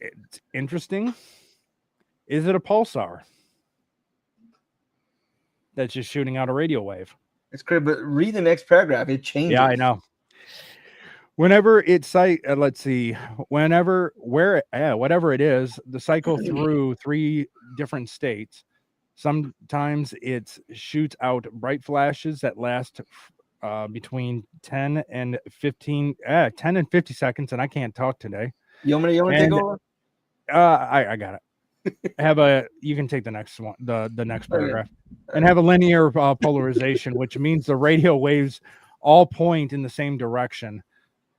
It's interesting. Is it a pulsar that's just shooting out a radio wave? It's great, but read the next paragraph. It changes. Yeah, I know. Whenever it's whatever it is, the cycle through 3 different states. Sometimes it shoots out bright flashes that last between 10 and 50 seconds, and I can't talk today. You want me to take over? I got it. You can take the next one, the next paragraph, and have a linear polarization, which means the radio waves all point in the same direction.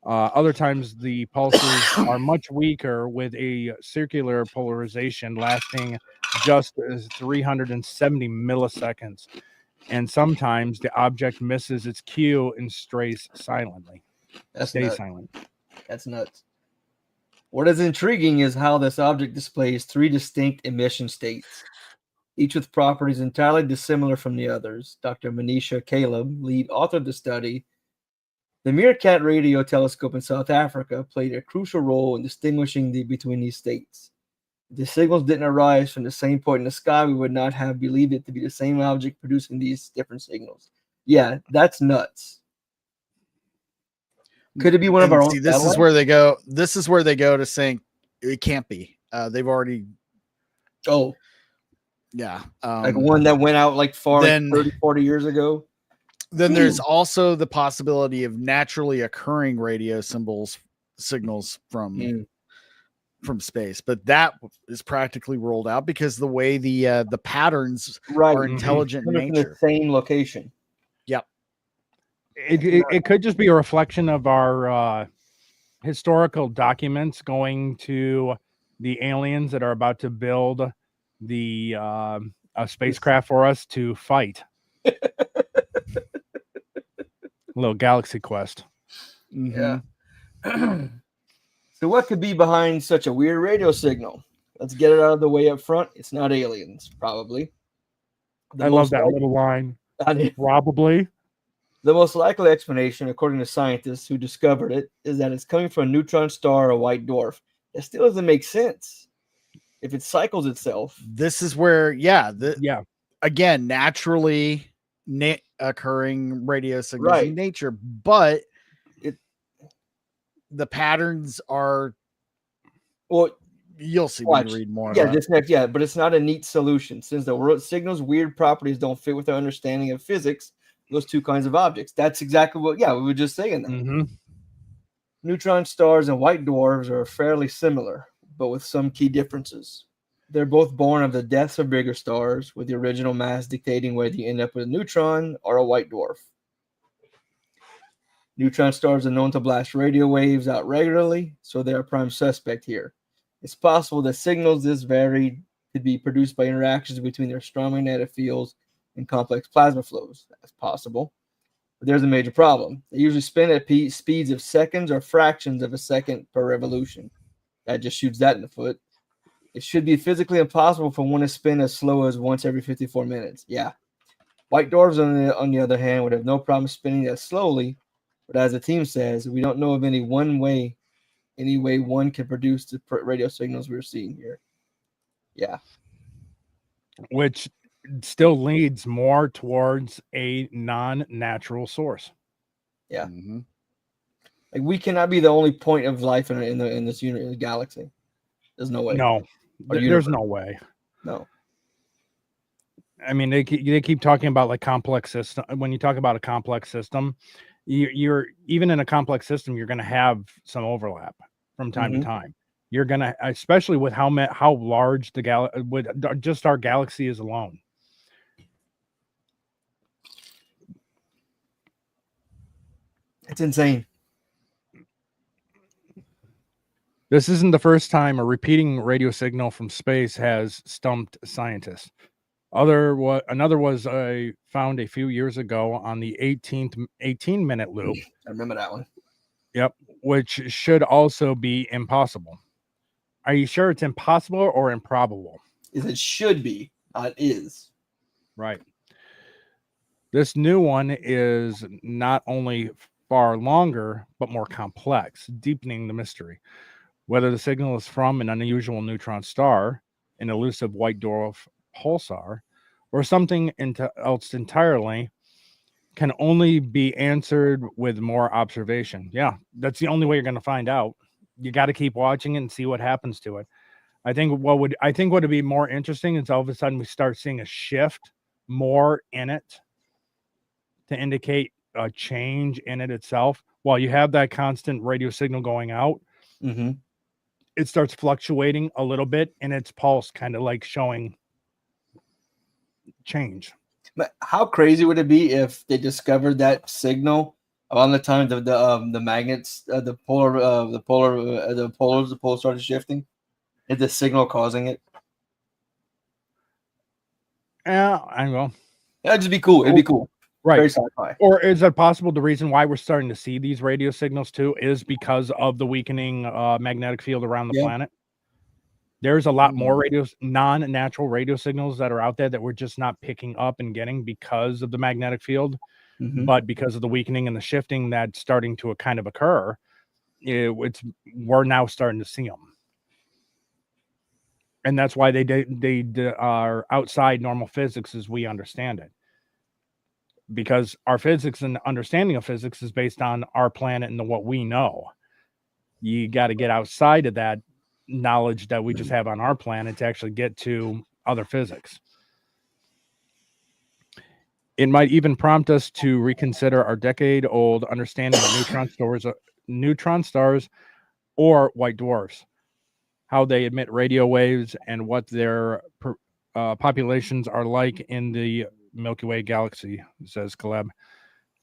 Other times the pulses are much weaker, with a circular polarization lasting just 370 milliseconds. And sometimes the object misses its cue and stays silently. Silent. That's nuts. What is intriguing is how this object displays 3 distinct emission states, each with properties entirely dissimilar from the others. Dr. Manisha Caleb, lead author of the study, the Meerkat radio telescope in South Africa played a crucial role in distinguishing between these states. If the signals didn't arise from the same point in the sky, we would not have believed it to be the same object producing these different signals. Yeah, that's nuts. Could it be one of our own? See, this is where they go. This is where they go to saying it can't be. They've already. Oh, yeah. Like one that went out like 30, 40 years ago. Then there's also the possibility of naturally occurring radio signals from space, but that is practically rolled out because the way the patterns are intelligent in nature. The same location. Yep. It could just be a reflection of our historical documents going to the aliens that are about to build the a spacecraft for us to fight. A little galaxy quest. Yeah. So what could be behind such a weird radio signal? Let's get it out of the way up front. It's not aliens, probably. I love that little line. Probably. The most likely explanation, according to scientists who discovered it, is that it's coming from a neutron star or a white dwarf. It still doesn't make sense if it cycles itself. This is where, again, naturally occurring radio signals in nature, but the patterns are, well, you'll see when you read more. But it's not a neat solution since the world signal's weird properties don't fit with our understanding of physics. Those 2 kinds of objects. That's exactly what. Yeah, we were just saying that. Neutron stars and white dwarfs are fairly similar, but with some key differences. They're both born of the deaths of bigger stars, with the original mass dictating whether you end up with a neutron or a white dwarf. Neutron stars are known to blast radio waves out regularly, so they are prime suspect here. It's possible that signals this varied could be produced by interactions between their strong magnetic fields and complex plasma flows. That's possible. But there's a major problem. They usually spin at speeds of seconds or fractions of a second per revolution. That just shoots that in the foot. It should be physically impossible for one to spin as slow as once every 54 minutes. Yeah. White dwarfs, on the other hand, would have no problem spinning that slowly, but as the team says, we don't know of any way one can produce the radio signals we're seeing here. Yeah. Which still leads more towards a non-natural source. Yeah. Like we cannot be the only point of life in this galaxy. There's no way. No, there's no way. No. I mean, they keep talking about like complex system. When you talk about a complex system, you're even in a complex system, you're going to have some overlap from time to time. you're gonna, especially with how large with just our galaxy is alone. It's insane. This isn't the first time a repeating radio signal from space has stumped scientists. Another was found a few years ago on the 18-minute loop. I remember that one. Yep, which should also be impossible. Are you sure it's impossible or improbable? It should be, not is. Right. This new one is not only far longer, but more complex, deepening the mystery. Whether the signal is from an unusual neutron star, an elusive white dwarf pulsar, or something else entirely, can only be answered with more observation. Yeah, that's the only way you're going to find out. You got to keep watching it and see what happens to it. I think what would be more interesting is all of a sudden we start seeing a shift more in it to indicate a change in it itself. While you have that constant radio signal going out, Mm-hmm. it starts fluctuating a little bit in its pulse, kind of like showing change. But how crazy would it be if they discovered that signal around the time the magnets, the pole started shifting? Is the signal causing it? Yeah, I know. That'd just be cool. It'd be cool. Right. Very sci-fi. Or is it possible the reason why we're starting to see these radio signals too is because of the weakening magnetic field around the planet? There's a lot more non-natural radio signals that are out there that we're just not picking up and getting because of the magnetic field, but because of the weakening and the shifting that's starting to kind of occur, we're now starting to see them. And that's why they are outside normal physics as we understand it. Because our physics and understanding of physics is based on our planet and what we know. You got to get outside of that knowledge that we just have on our planet to actually get to other physics. It might even prompt us to reconsider our decade-old understanding of neutron stars or white dwarfs, how they emit radio waves, and what their populations are like in the Milky Way galaxy, says Caleb.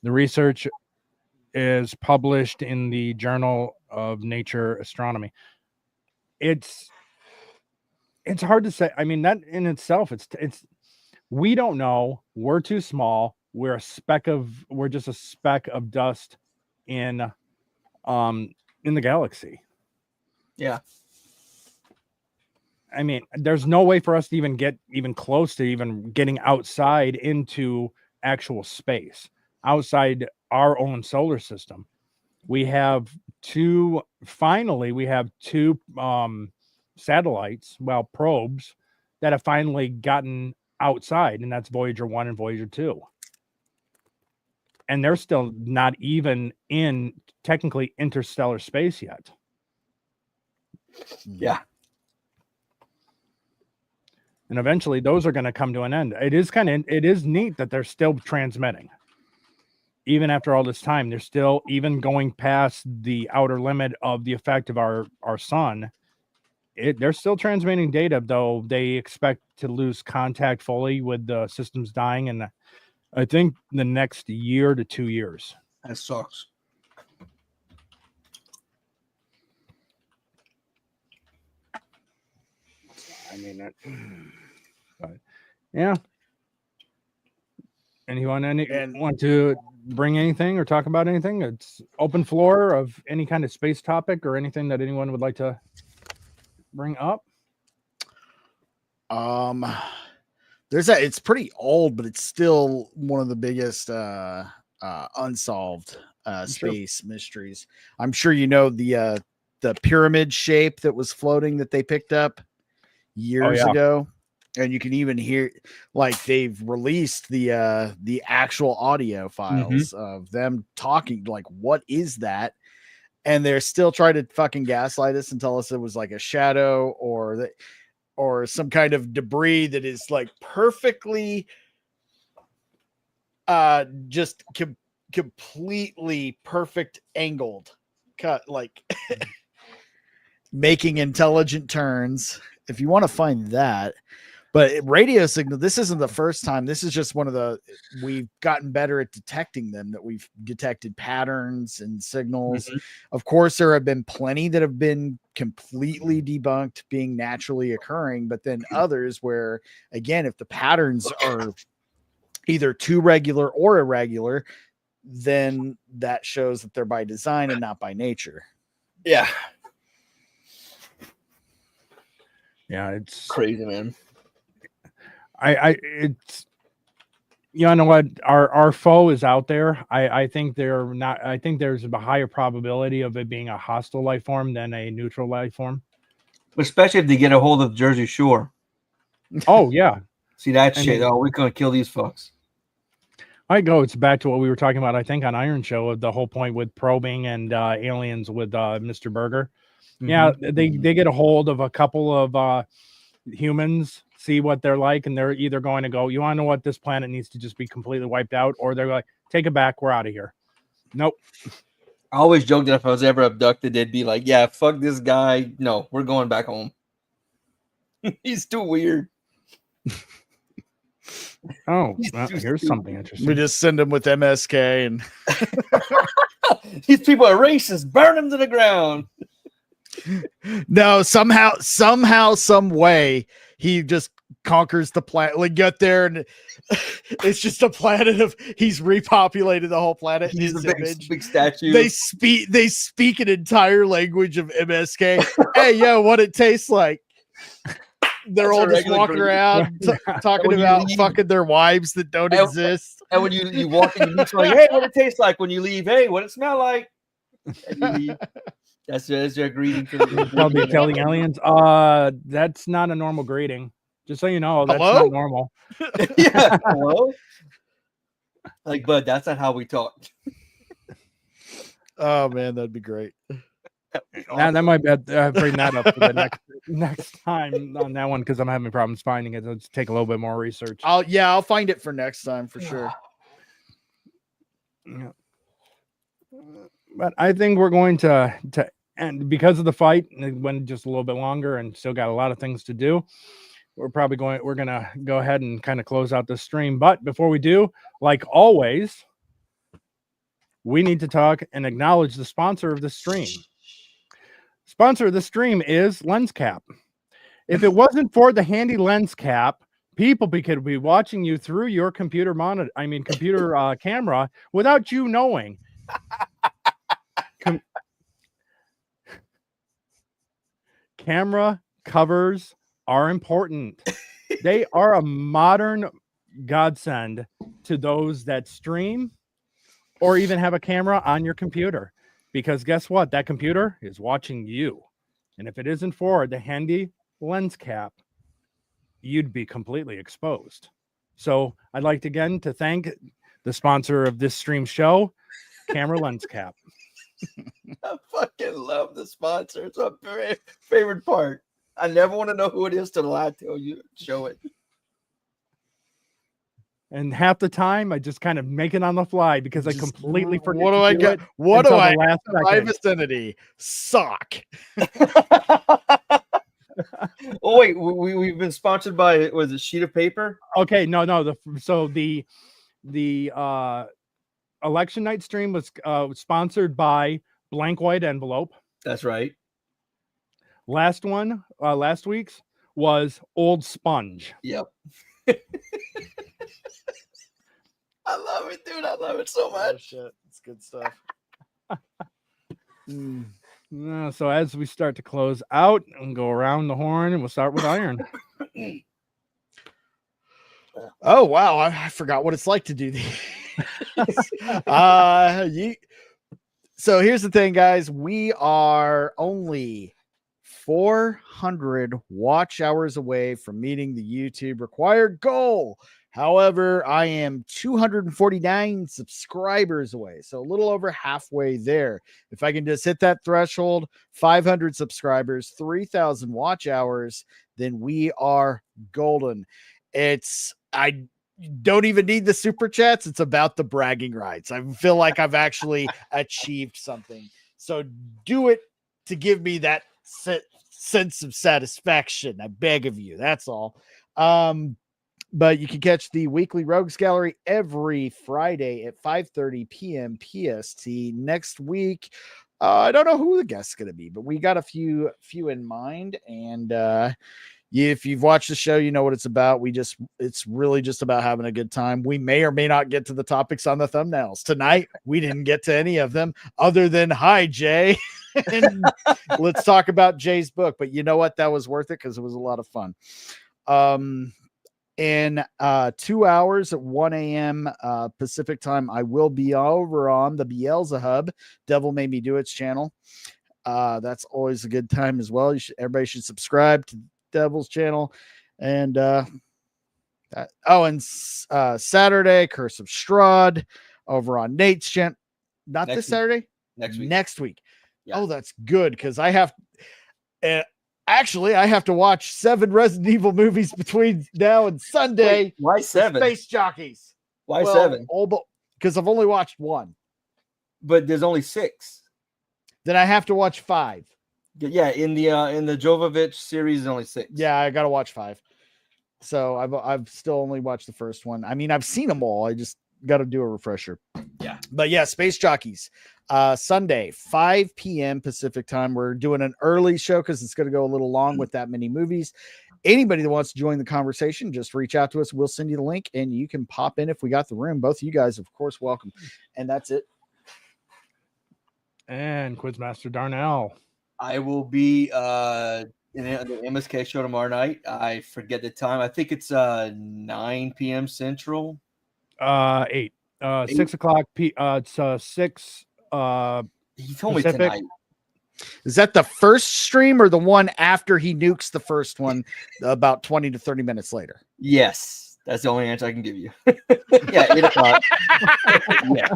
The research is published in the Journal of Nature Astronomy. It's hard to say. I mean, that in itself, it's we don't know. We're too small. We're just a speck of dust in the galaxy. Yeah. I mean, there's no way for us to even get even close to even getting outside into actual space, outside our own solar system. We have two satellites, probes that have finally gotten outside, and that's Voyager 1 and Voyager 2. And they're still not even in technically interstellar space yet. Yeah. And eventually those are going to come to an end. It is neat that they're still transmitting. Even after all this time, they're still even going past the outer limit of the effect of our sun. They're still transmitting data, though they expect to lose contact fully with the systems dying in, I think, the next year to 2 years. That sucks. I mean, but yeah. Anyone want to bring anything or talk about anything? It's open floor of any kind of space topic or anything that anyone would like to bring up. It's pretty old, but it's still one of the biggest unsolved space mysteries. I'm sure you know the pyramid shape that was floating that they picked up years ago. And you can even hear, like, they've released the actual audio files of them talking, like, what is that? And they're still trying to fucking gaslight us and tell us it was like a shadow or some kind of debris that is like perfectly just completely perfect angled cut, like making intelligent turns. If you want to find that. But radio signal, this isn't the first time. This is just one of the, we've gotten better at detecting them, that we've detected patterns and signals. Mhm. Of course, there have been plenty that have been completely debunked being naturally occurring, but then others where, again, if the patterns are either too regular or irregular, then that shows that they're by design and not by nature. Yeah. Yeah, it's Crazy, man. it's, you know what, our foe is out there. I think they're not. I think there's a higher probability of it being a hostile life form than a neutral life form. Especially if they get a hold of Jersey Shore. Oh yeah, See that I shit? mean- Oh, we're gonna kill these fucks. I go. It's back to what we were talking about. I think on Iron Show, of the whole point with probing and aliens with Mr. Burger. Yeah, they get a hold of a couple of humans, see what they're like, and they're either going to go, you want to know what, this planet needs to just be completely wiped out, or they're like, take it back, we're out of here. Nope. I always joke that if I was ever abducted, they'd be like, yeah, fuck this guy. No, we're going back home. He's too weird. Oh, well, here's something interesting. We just send them with MSK and These people are racist. Burn them to the ground. no, somehow, some way, he just conquers the planet. Like, get there, and it's just a planet of, he's repopulated the whole planet. In He's his a big, image. big statue. They speak an entire language of MSK. Hey, yo, what it tastes like. They're That's all a just regular walking greeting. around talking When you about leave- fucking their wives that don't And- exist. And when you walk in, you're like, hey, what it tastes like when you leave? Hey, what it smell like? And you leave. That's their greeting. They'll be telling aliens, that's not a normal greeting. Just so you know, that's Hello? not normal. Yeah. Hello? Like, bud, that's not how we talk. Oh man, that'd be great. Now, that might be bring that up for the next time on that one, because I'm having problems finding it. Let's take a little bit more research. I'll find it for next time for sure. Yeah. But I think we're going to end, because of the fight. It went just a little bit longer and still got a lot of things to do. We're gonna go ahead and kind of close out this stream. But before we do, like always, we need to talk and acknowledge the sponsor of the stream. Sponsor of the stream is LensCap. If it wasn't for the handy lens cap, people could be watching you through your computer camera without you knowing. Camera covers are important. They are a modern godsend to those that stream or even have a camera on your computer. Because guess what? That computer is watching you. And if it isn't for the handy lens cap, you'd be completely exposed. So I'd like to again to thank the sponsor of this stream show, Camera Lens Cap. I fucking love the sponsor. It's my favorite part. I never want to know who it is till I tell you. Show it. And half the time, I just kind of make it on the fly because I Just, completely forget. What do to I do get? it What do until I the last in my second. vicinity? Sock. Oh wait, we've been sponsored by, was it Sheet of Paper? Okay, no. The election night stream was sponsored by Blank White Envelope. That's right. Last week's was Old Sponge. Yep. I love it, dude. I love it so Oh much. shit, it's good stuff. So as we start to close out and go around the horn, and we'll start with Iron. Oh wow, I forgot what it's like to do these. So here's the thing, guys. We are only 400 watch hours away from meeting the YouTube required goal. However, I am 249 subscribers away, so a little over halfway there. If I can just hit that threshold, 500 subscribers, 3,000 watch hours, then we are golden. I don't even need the super chats. It's about the bragging rights. I feel like I've actually achieved something. So do it to give me that sense of satisfaction. I beg of you. That's all. But you can catch the weekly Rogues Gallery every Friday at 5:30 p.m. PST. Next week, I don't know who the guest's going to be, but we got a few in mind. And if you've watched the show, you know what it's about. It's really just about having a good time. We may or may not get to the topics on the thumbnails tonight. We didn't get to any of them other than hi, Jay. And let's talk about Jay's book. But you know what? That was worth it because it was a lot of fun. In 2 hours at 1 a.m. Pacific time, I will be over on the Beelzebub Devil Made Me Do It's channel. That's always a good time as well. Everybody should subscribe to Devil's channel. And Saturday, Curse of Strahd over on Nate's channel. Not this Saturday. Next week. Yeah. Oh, that's good because I have. Actually, I have to watch 7 Resident Evil movies between now and Sunday. Wait, why 7? Space Jockeys. Why 7? Because I've only watched 1. But there's only 6. Then I have to watch 5. Yeah, in the Jovovich series, there's only 6. Yeah, I got to watch 5. So I've still only watched the first one. I mean, I've seen them all. I just got to do a refresher. Yeah. But yeah, Space Jockeys. Sunday, 5 p.m. Pacific time. We're doing an early show because it's going to go a little long with that many movies. Anybody that wants to join the conversation, just reach out to us. We'll send you the link and you can pop in if we got the room. Both of you guys, of course, welcome. And that's it. And Quizmaster Darnell. I will be in the MSK show tomorrow night. I forget the time. I think it's 9 p.m. Central. 8. 6 o'clock. It's 6. He told me Pacific. tonight. Is that the first stream or the one after he nukes the first one about 20 to 30 minutes later? Yes. That's the only answer I can give you. Yeah, 8 o'clock. Yeah.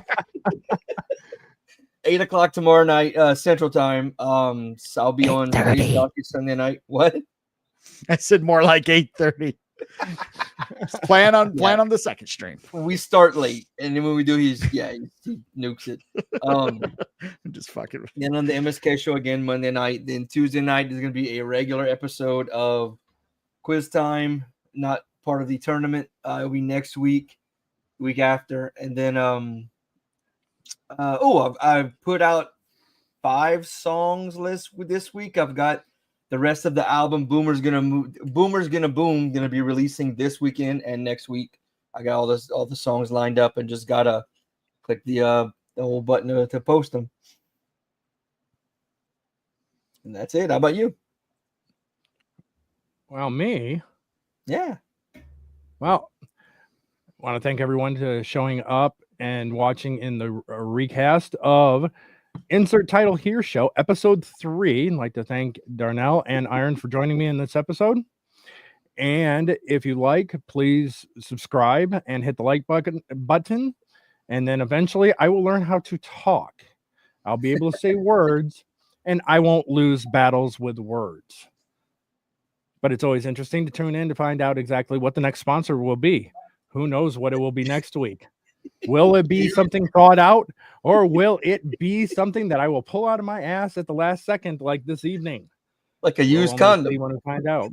8 o'clock tomorrow night, Central Time. So I'll be on Sunday night. What? I said more like 8:30. Plan on the second stream. We start late, and then when we do, he nukes it. I'm just fucking. Then on the MSK show again Monday night. Then Tuesday night is going to be a regular episode of Quiz Time, not part of the tournament. It'll be next week after, and then I've put out 5 songs list this week. I've got the rest of the album Boomer's Gonna Boom gonna be releasing this weekend and next week. I got all the songs lined up and just gotta click the whole button to post them. And that's it. How about you? Well, me. Yeah. Well, I want to thank everyone for showing up and watching in the recast of Insert Title Here Show, episode 3. I'd like to thank Darnell and Iron for joining me in this episode. And if you like, please subscribe and hit the like button. And then eventually I will learn how to talk. I'll be able to say words and I won't lose battles with words. But it's always interesting to tune in to find out exactly what the next sponsor will be. Who knows what it will be next week? Will it be something thought out, or will it be something that I will pull out of my ass at the last second, like this evening? Like a used condom. You want to find out.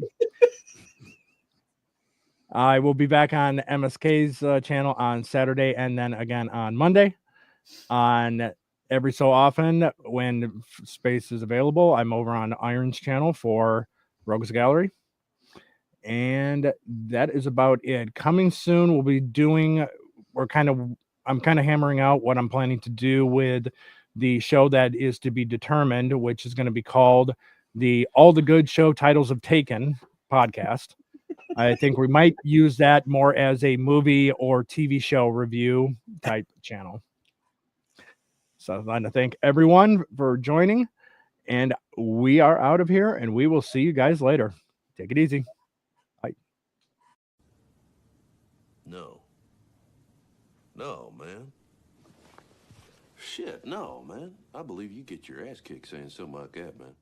I will be back on MSK's channel on Saturday and then again on Monday. On every so often, when space is available, I'm over on Iron's channel for Rogues Gallery. And that is about it. Coming soon, we'll be doing... I'm kind of hammering out what I'm planning to do with the show that is to be determined, which is going to be called the All the Good Show Titles Have Taken podcast. I think we might use that more as a movie or TV show review type channel. So I'd like to thank everyone for joining, and we are out of here, and we will see you guys later. Take it easy. Bye. No, man. Shit, no, man. I believe you get your ass kicked saying something like that, man.